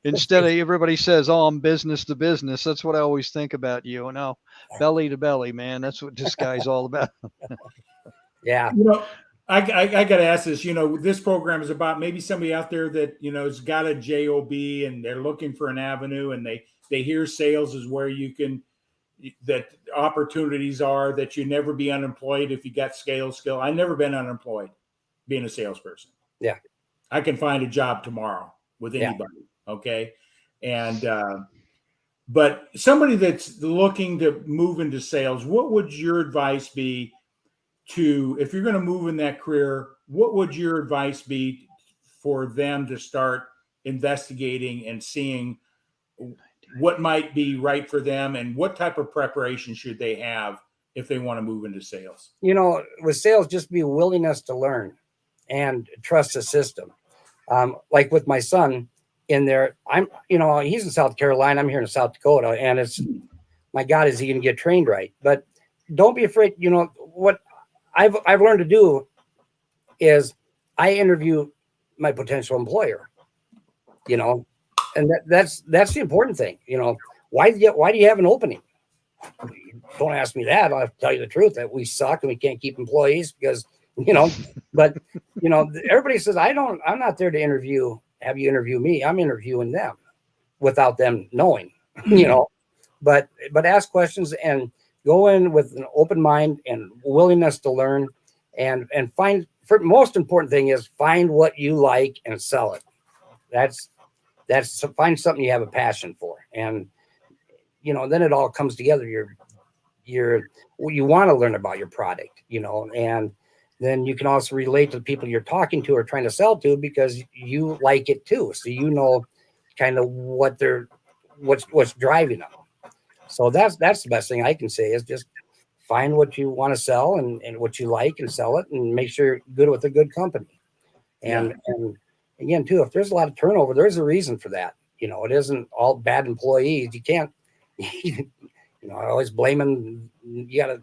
Instead of everybody says, oh, I'm business to business. That's what I always think about you. No, belly to belly, man. That's what this guy's all about. Yeah. You know, I got to ask this, you know, this program is about maybe somebody out there that, you know, has got a job and they're looking for an avenue and they hear sales is where that opportunities are, that you never be unemployed if you got skill. I've never been unemployed being a salesperson. Yeah. I can find a job tomorrow with anybody. Yeah. Okay. And, but somebody that's looking to move into sales, what would your advice be if you're going to move in that career, what would your advice be for them to start investigating and seeing what might be right for them, and what type of preparation should they have if they want to move into sales? With sales, just be willingness to learn and trust the system. Like with my son in there, he's in South Carolina, I'm here in South Dakota, and it's, my God, is he going to get trained right? But don't be afraid. What I've learned to do is I interview my potential employer, and that's the important thing. Why do you have an opening? Don't ask me that. I'll tell you the truth, that we suck and we can't keep employees because, but everybody says, I'm not there to have you interview me. I'm interviewing them without them knowing, but ask questions and go in with an open mind and willingness to learn, and find, for most important thing is find what you like and sell it. That's find something you have a passion for. And, then it all comes together. You want to learn about your product, and then you can also relate to the people you're talking to or trying to sell to, because you like it too. So, kind of what's driving them. So that's the best thing I can say is just find what you want to sell and what you like and sell it, and make sure you're good with a good company. And again, too, if there's a lot of turnover, there's a reason for that. It isn't all bad employees. You can't, always blaming, you got to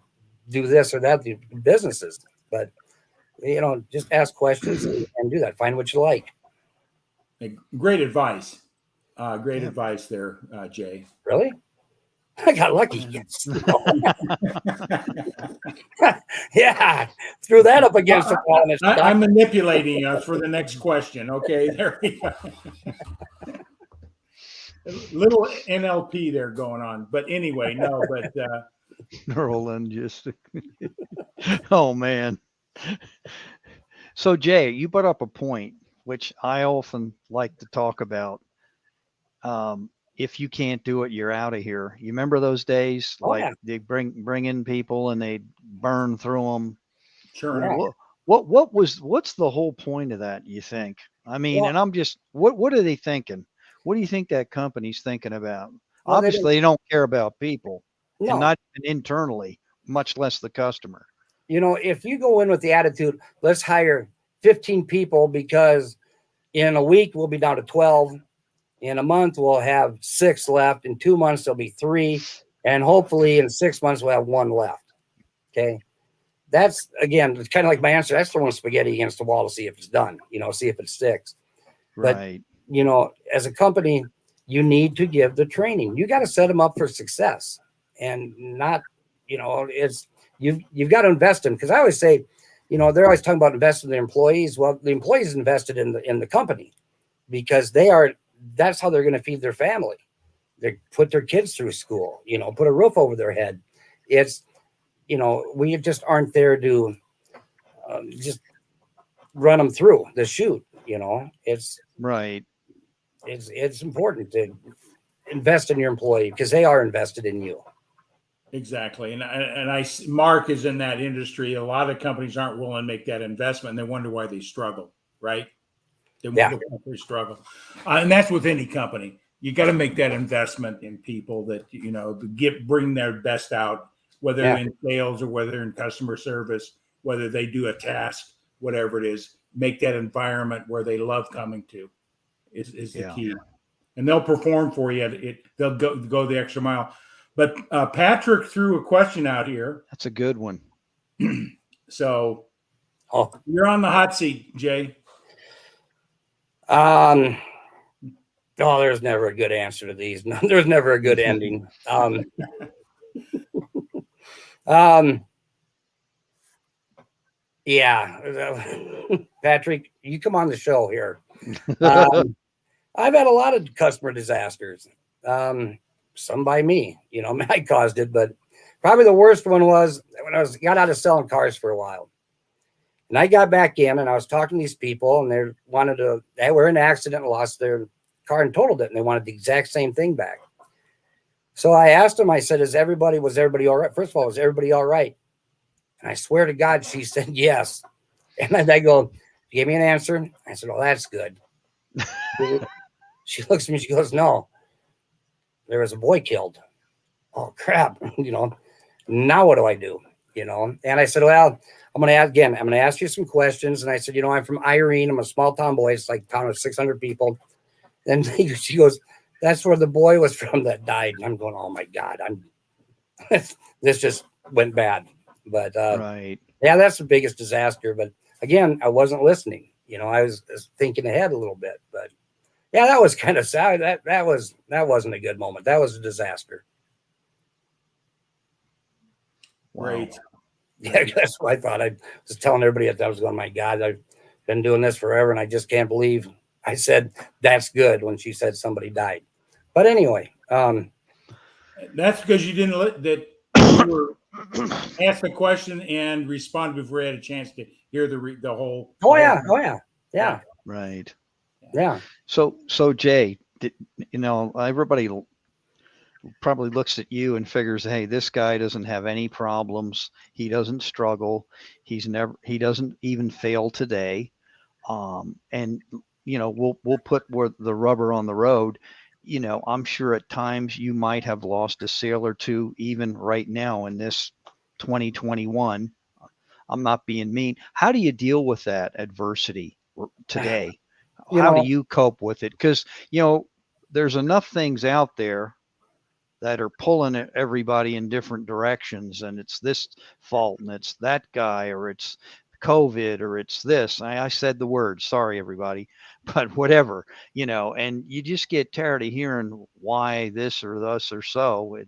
do this or that, the businesses. But, just ask questions and do that. Find what you like. Great advice. Great advice there, Jay. Really? I got lucky. Yeah, threw that up against the wall. I'm manipulating us for the next question. Okay, there we go. Little NLP there going on, but anyway, no, but Roland just, oh man. So Jay, you brought up a point which I often like to talk about. If you can't do it, you're out of here. You remember those days? They bring in people and they burn through them. Sure. Yeah. What's the whole point of that, you think? I mean, and I'm just, what are they thinking? What do you think that company's thinking about? Well, obviously, they don't care about people, and not even internally, much less the customer. If you go in with the attitude, let's hire 15 people because in a week we'll be down to 12. In a month, we'll have 6 left. In 2 months, there'll be 3. And hopefully in 6 months, we'll have 1 left. Okay. That's, again, it's kind of like my answer. That's throwing spaghetti against the wall to see if it's done, see if it sticks. Right. But, as a company, you need to give the training. You got to set them up for success, and not, you've got to invest in, because I always say, they're always talking about investing in their employees. Well, the employees invested in the company, because that's how they're going to feed their family. They put their kids through school, put a roof over their head. It's, we just aren't there to just run them through the chute. It's right. It's important to invest in your employee, because they are invested in you. Exactly. And Mark is in that industry. A lot of companies aren't willing to make that investment, and they wonder why they struggle, right? They struggle. And that's with any company. You got to make that investment in people that, bring their best out, whether in sales or whether in customer service, whether they do a task, whatever it is, make that environment where they love coming to is the key. And they'll perform for you. They'll go the extra mile. But Patrick threw a question out here. That's a good one. So you're on the hot seat, Jay. There's never a good answer to these. No, there's never a good ending. Patrick, you come on the show here. I've had a lot of customer disasters. Some by me, I caused it, but probably the worst one was when I got out of selling cars for a while. And I got back in and I was talking to these people, and they were in an accident and lost their car and totaled it. And they wanted the exact same thing back. So I asked them, I said, was everybody all right? First of all, was everybody all right? And I swear to God, she said yes. And then I go, "You gave me an answer?" I said, "Oh, that's good." She looks at me, she goes, "No, there was a boy killed." Oh, crap. Now what do I do? And I said, "Well, I'm going to ask you some questions." And I said, "I'm from Irene. I'm a small town boy. It's like a town of 600 people." And she goes, "That's where the boy was from that died." And I'm going, "Oh my God, this just went bad." But Right. yeah, that's the biggest disaster. But again, I wasn't listening. I was thinking ahead a little bit. But yeah, that was kind of sad. That wasn't a good moment. That was a disaster. Right. Yeah, that's what I thought. I was telling everybody that I was going, "My God, I've been doing this forever, and I just can't believe I said that's good when she said somebody died." But anyway, That's because you didn't let that you were asked the question and responded before you had a chance to hear the whole. oh yeah, yeah, Right. yeah. So Jay, everybody probably looks at you and figures, hey, this guy doesn't have any problems. He doesn't struggle. He doesn't even fail today. And we'll put where the rubber on the road. I'm sure at times you might have lost a sale or two, even right now in this 2021. I'm not being mean. How do you deal with that adversity today? How do you cope with it? Because, there's enough things out there that are pulling everybody in different directions, and it's this fault and it's that guy, or it's COVID, or it's this. I said the word, sorry everybody, but whatever, and you just get tired of hearing why this or thus or so.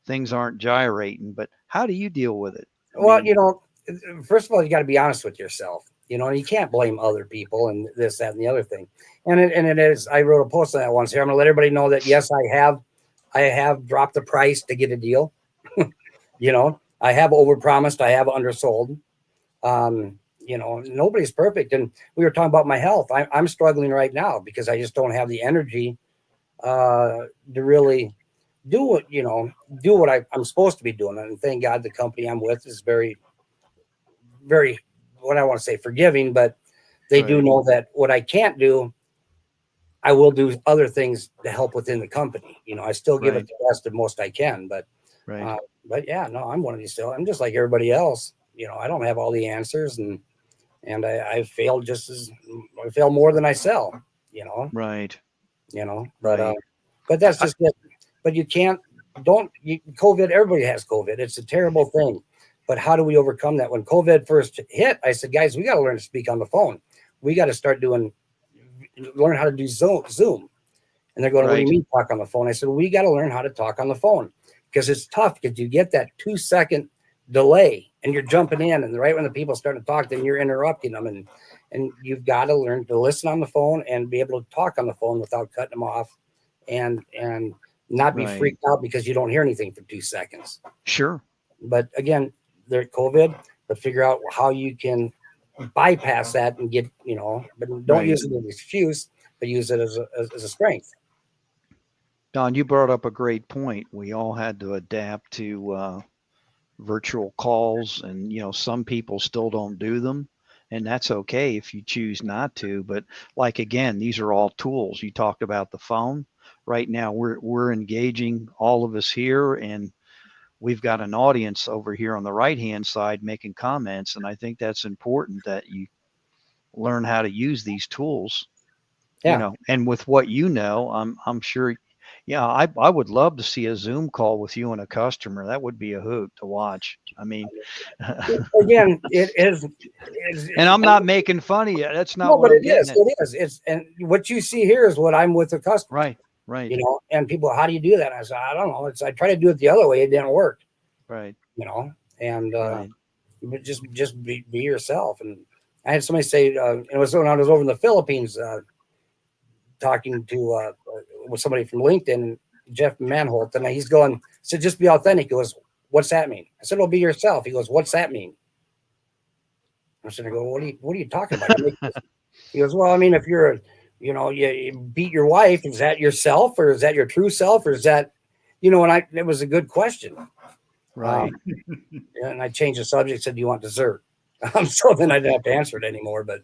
Things aren't gyrating. But how do you deal with it? Well, first of all, you got to be honest with yourself. You can't blame other people and this, that, and the other thing. And it is. I wrote a post on that once here. I'm gonna let everybody know that yes, I have dropped the price to get a deal. I have overpromised. I have undersold. Nobody's perfect. And we were talking about my health. I'm struggling right now because I just don't have the energy to really do what I'm supposed to be doing. And thank God the company I'm with is very, very, what I want to say, forgiving, but they do know that what I can't do, I will do other things to help within the company. I still give it the best of most I can, but yeah, no, I'm one of these still. I'm just like everybody else. I don't have all the answers, and I failed I fail more than I sell. Right. But that's just it. But you can't. COVID. Everybody has COVID. It's a terrible thing. But how do we overcome that? When COVID first hit, I said, guys, we got to learn to speak on the phone. We got to start learn how to do Zoom. And they're going, what do you mean talk on the phone? I said, we got to learn how to talk on the phone because it's tough because you get that 2-second delay and you're jumping in. And right when the people start to talk, then you're interrupting them. And you've got to learn to listen on the phone and be able to talk on the phone without cutting them off and not be freaked out because you don't hear anything for 2 seconds. Sure. But again, they're COVID, but figure out how you can bypass that and get, but don't use it as an excuse, but use it as a strength. Don, you brought up a great point. We all had to adapt to virtual calls, and some people still don't do them, and that's okay if you choose not to. But again, these are all tools. You talked about the phone. Right now, we're engaging, all of us here, and we've got an audience over here on the right-hand side making comments, and I think that's important that you learn how to use these tools. And with what I'm sure. Yeah, I would love to see a Zoom call with you and a customer. That would be a hoot to watch. I mean, again, it is. And I'm not making fun of you. That's not what but I'm getting at. It is. It's, and what you see here is what I'm with the customer. Right. And people, how do you do that? I said, I don't know. I try to do it the other way. It didn't work. Right. And but just be yourself. And I had somebody say, it was when I was over in the Philippines, talking to with somebody from LinkedIn, Jeff Manholt, and he's going, said, just be authentic. He goes, what's that mean? I said, well, be yourself. He goes, what's that mean? I said, what are you talking about? He goes, well, I mean, if you're you beat your wife, is that yourself, or is that your true self, or is that, and it was a good question. Right. And I changed the subject, said, "Do you want dessert?" So then I didn't have to answer it anymore. But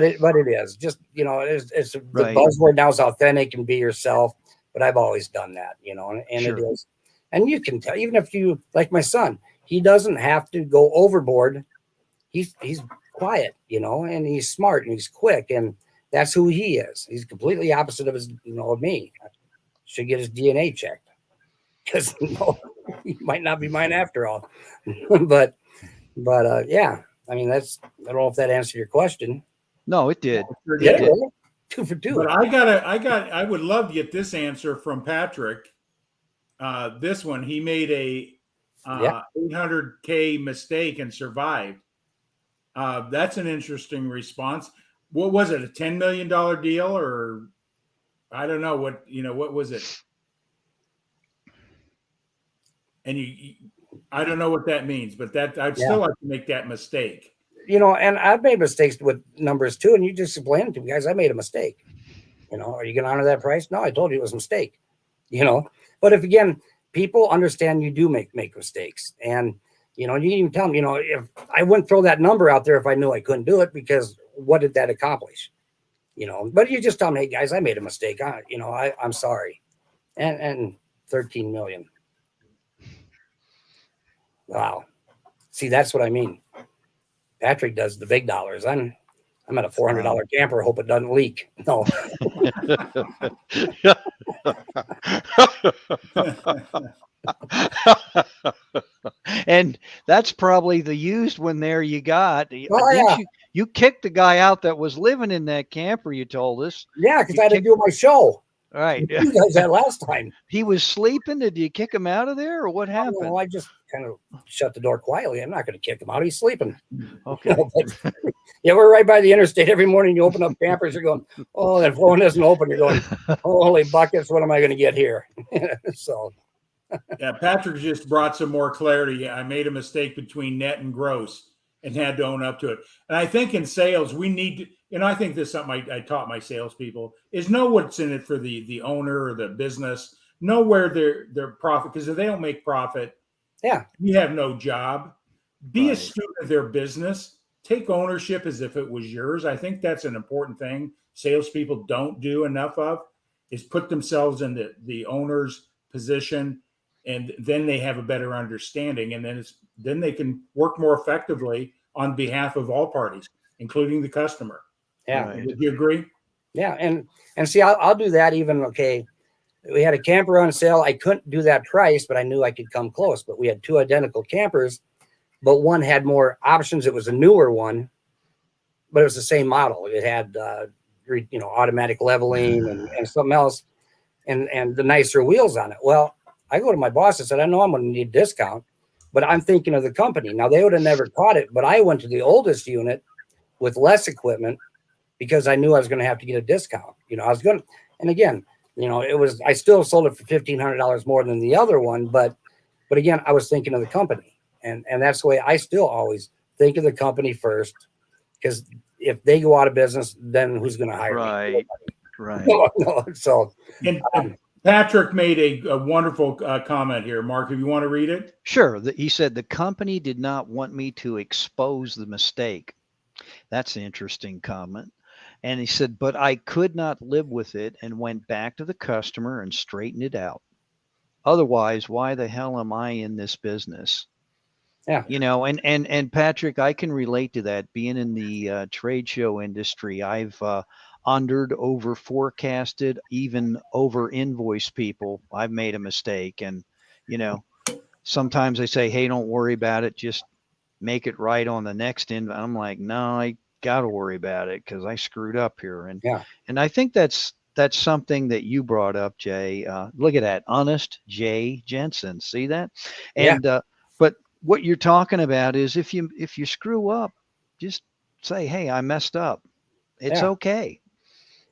it is just, it's the Right. buzzword now is authentic and be yourself. But I've always done that, and Sure. it is, and you can tell, even if you, like my son, he doesn't have to go overboard. He's quiet, and he's smart and he's quick, and that's who he is. He's completely opposite of of me. I should get his DNA checked because he might not be mine after all. but yeah, I mean, I don't know if that answered your question. No, it did. Yeah, It did. 2 for 2. But I would love to get this answer from Patrick. This one, he made a 800K mistake and survived. That's an interesting response. What was it? A $10 million deal, or I don't know what was it? And I don't know what that means, but I'd still like to make that mistake. And I've made mistakes with numbers too, and you just explain it to me, guys. I made a mistake. Are you going to honor that price? No, I told you it was a mistake. But if again, people understand you do make mistakes, and you can even tell them, if I wouldn't throw that number out there if I knew I couldn't do it, because what did that accomplish? But you just tell them, hey guys, I made a mistake. I'm sorry, and 13 million. Wow. See, that's what I mean. Patrick does the big dollars. I'm at a $400 camper. Hope it doesn't leak. No. And that's probably the used one there you got. Yeah. You kicked the guy out that was living in that camper, you told us. Yeah, because I had to do my show. Right. You guys had last time. He was sleeping. Did you kick him out of there, or what happened? No, I just kind of shut the door quietly. I'm not going to kick him out. He's sleeping. Okay. Yeah, we're right by the interstate. Every morning you open up campers, you're going, oh, that phone isn't open. You're going, holy buckets, what am I going to get here? So. Yeah, Patrick just brought some more clarity. I made a mistake between net and gross and had to own up to it. And I think in sales, we need to, I think this is something I taught my salespeople, is know what's in it for the owner or the business, know where their profit, because if they don't make profit, you have no job. Be a student of their business. Take ownership as if it was yours. I think that's an important thing salespeople don't do enough of, is put themselves in the owner's position, and then they have a better understanding, and then they can work more effectively on behalf of all parties, including the customer. Yeah. Right. Would you agree? Yeah. And see, I'll do that even. Okay. We had a camper on sale. I couldn't do that price, but I knew I could come close. But we had 2 identical campers, but one had more options. It was a newer one, but it was the same model. It had, automatic leveling and something else, and the nicer wheels on it. Well, I go to my boss and said, I know I'm going to need a discount, but I'm thinking of the company. Now, they would have never caught it, but I went to the oldest unit with less equipment because I knew I was going to have to get a discount. And again, I still sold it for $1,500 more than the other one, but again, I was thinking of the company, and that's the way I still always think of the company first, because if they go out of business, then who's going to hire me? Right. No. So, and Patrick made a wonderful comment here. Mark, if you want to read it. Sure. He said the company did not want me to expose the mistake. That's an interesting comment. And he said, but I could not live with it and went back to the customer and straightened it out. Otherwise, why the hell am I in this business? Yeah. And Patrick, I can relate to that. Being in the trade show industry, I've undered, over forecasted, even over invoiced people. I've made a mistake, and sometimes they say, hey, don't worry about it, just make it right on the next invoice. I'm like, no, I got to worry about it because I screwed up here. And I think that's something that you brought up, Jay. Look at that, honest Jay Jensen. See that? And but what you're talking about is if you screw up, just say, hey, I messed up. It's okay.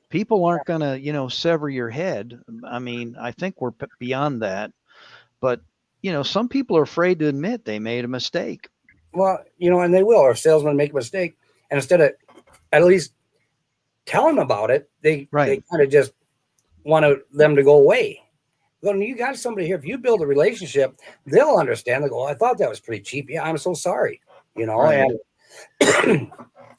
People aren't going to, sever your head. I mean, I think we're beyond that. But, some people are afraid to admit they made a mistake. Well, and they will. Or salesmen make a mistake, and instead of at least telling them about it, they kind of just want them to go away. When you got somebody here, if you build a relationship, they'll understand. They go, I thought that was pretty cheap. Yeah, I'm so sorry. Right. And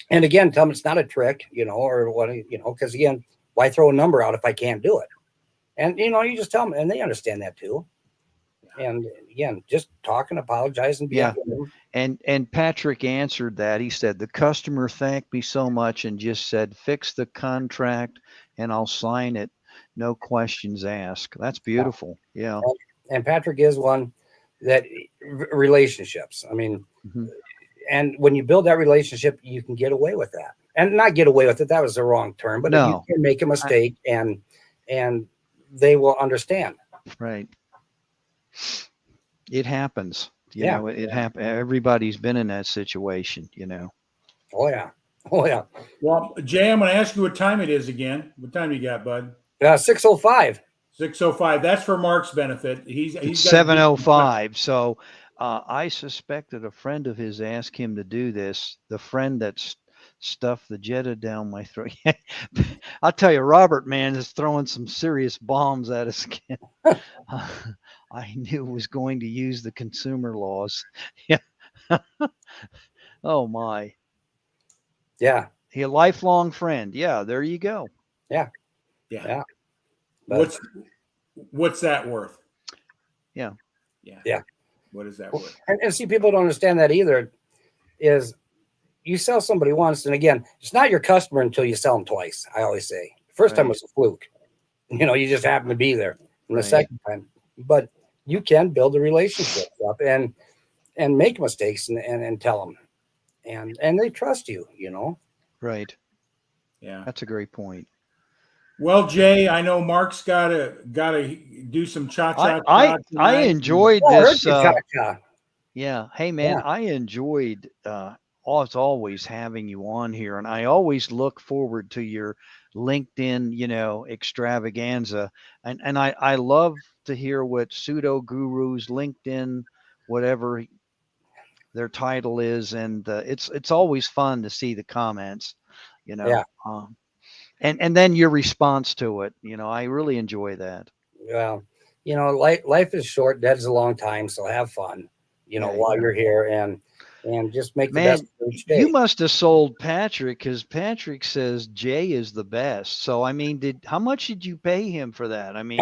and again, tell them it's not a trick, or what, because again, why throw a number out if I can't do it? And you just tell them, and they understand that too. And again, just talk and apologize and be Yeah. them. And Patrick answered that. He said the customer thanked me so much and just said, fix the contract and I'll sign it. No questions asked. That's beautiful. Yeah. And Patrick is one that relationships. I mean, and when you build that relationship, you can get away with that, and not get away with it. That was the wrong term, but No. you can make a mistake and they will understand. Right. It happens. You Yeah. know, it happens. Everybody's been in that situation, Oh yeah. Oh yeah. Well, Jay, I'm going to ask you what time it is again. What time you got, bud? 6:05. 6:05. That's for Mark's benefit. He's It's got 7:05. So I suspect that a friend of his asked him to do this. The friend that stuffed the Jetta down my throat. I'll tell you, Robert, man, is throwing some serious bombs at us again. I knew was going to use the consumer laws. Yeah. Oh my. Yeah. He a lifelong friend. Yeah, there you go. Yeah. But, What's that worth? Yeah. What is that worth? and see, people don't understand that either. Is you sell somebody once, and again, it's not your customer until you sell them twice. I always say, first time was a fluke. You just happen to be there. And the second time, but you can build a relationship up and make mistakes and tell them, and they trust you. Right. Yeah. That's a great point. Well, Jay, I know Mark's gotta do some cha-cha. I enjoyed this. Yeah. Hey, man, Yeah. I enjoyed as always having you on here, and I always look forward to your LinkedIn, extravaganza, and I love to hear what pseudo gurus, LinkedIn, whatever their title is, and it's always fun to see the comments, Yeah. And then your response to it. I really enjoy that. Well, life is short. Dead is a long time. So have fun, while you're here and just make the best of each day. You must have sold Patrick because Patrick says Jay is the best. So, I mean, how much did you pay him for that? I mean,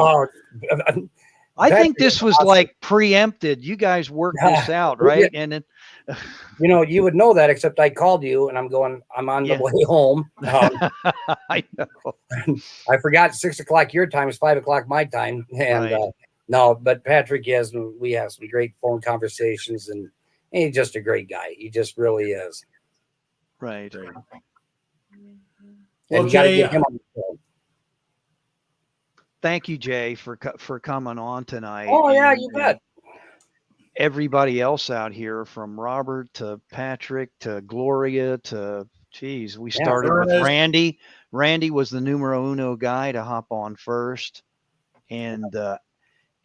I think this was awesome. Like preempted. You guys worked this out, right? And then, you would know that, except I called you and I'm on the way home. I know. I forgot 6 o'clock your time is 5 o'clock my time. And no, but Patrick is, and we have some great phone conversations, and he's just a great guy. He just really is. Right. Well, Jay, thank you, Jay, for coming on tonight. Oh, yeah, you bet. Everybody else out here, from Robert to Patrick to Gloria to, geez, we started with Randy. Randy was the numero uno guy to hop on first. And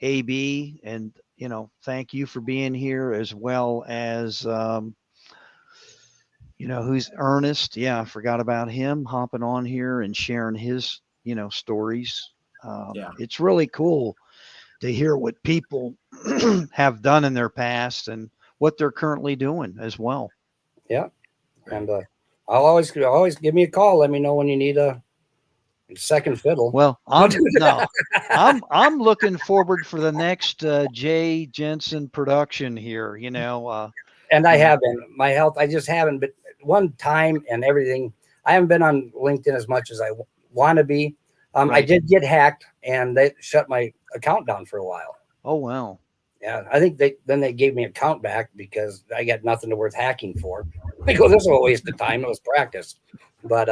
AB, and, thank you for being here, as well as, who's Ernest. Yeah, I forgot about him hopping on here and sharing his, stories. It's really cool to hear what people have done in their past and what they're currently doing as well. Yeah. And I'll always give me a call. Let me know when you need a second fiddle. Well, I'm looking forward for the next Jay Jensen production here, and I haven't. My health, I just haven't, but one time and everything, I haven't been on LinkedIn as much as I want to be. I did get hacked, and they shut my account down for a while. Oh, wow. Yeah, I think they gave me account back because I got nothing worth hacking for. I go, this was a waste of time. It was practice. But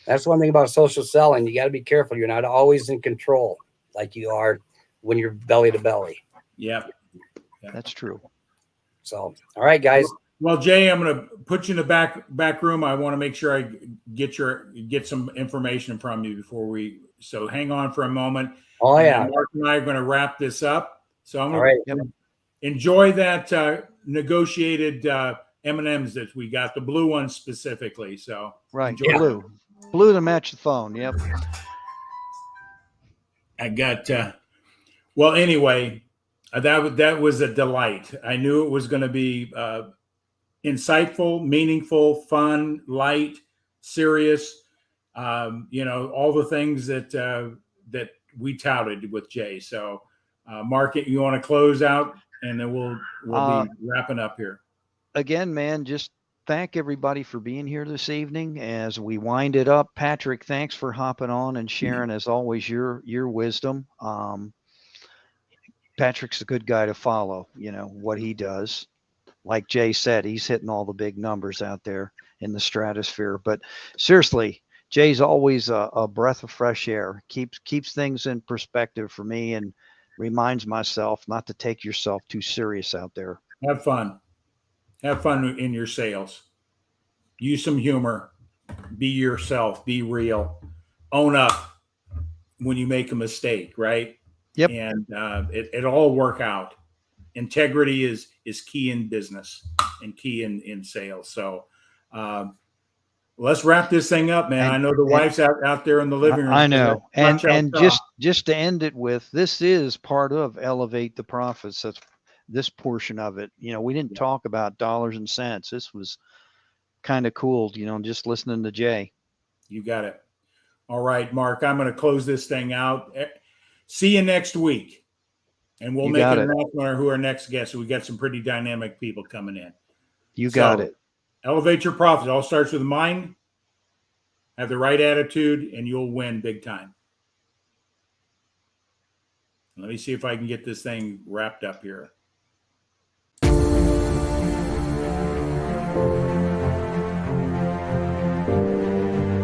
that's one thing about social selling. You got to be careful. You're not always in control like you are when you're belly to belly. Yeah. That's true. So, all right, guys. Well, Jay, I'm going to put you in the back room. I want to make sure I get some information from you so hang on for a moment. Oh, yeah. Mark and I are going to wrap this up. So I'm going to enjoy that negotiated M&Ms that we got, the blue ones specifically. So blue to match the phone. Yep. I got Well, anyway, that was a delight. I knew it was going to be insightful, meaningful, fun, light, serious. All the things that we touted with Jay. So, Mark, you want to close out, and then we'll be wrapping up here. Again, man, just thank everybody for being here this evening as we wind it up. Patrick, thanks for hopping on and sharing, as always, your wisdom. Patrick's a good guy to follow, what he does. Like Jay said, he's hitting all the big numbers out there in the stratosphere. But seriously, Jay's always a breath of fresh air. Keeps things in perspective for me and reminds myself not to take yourself too serious out there. Have fun. Have fun in your sales. Use some humor. Be yourself. Be real. Own up when you make a mistake, right? Yep. And it'll all work out. Integrity is key in business and key in sales. So let's wrap this thing up, man. I know the wife's out there in the living room. I know. And just to end it with, this is part of Elevate the Profits. That's this portion of it. We didn't talk about dollars and cents. This was kind of cool, just listening to Jay. You got it. All right, Mark, I'm going to close this thing out. See you next week. And we'll make an announcement on who our next guest. We got some pretty dynamic people coming in. You got it. Elevate your profit. It all starts with mind. Have the right attitude, and you'll win big time. Let me see if I can get this thing wrapped up here.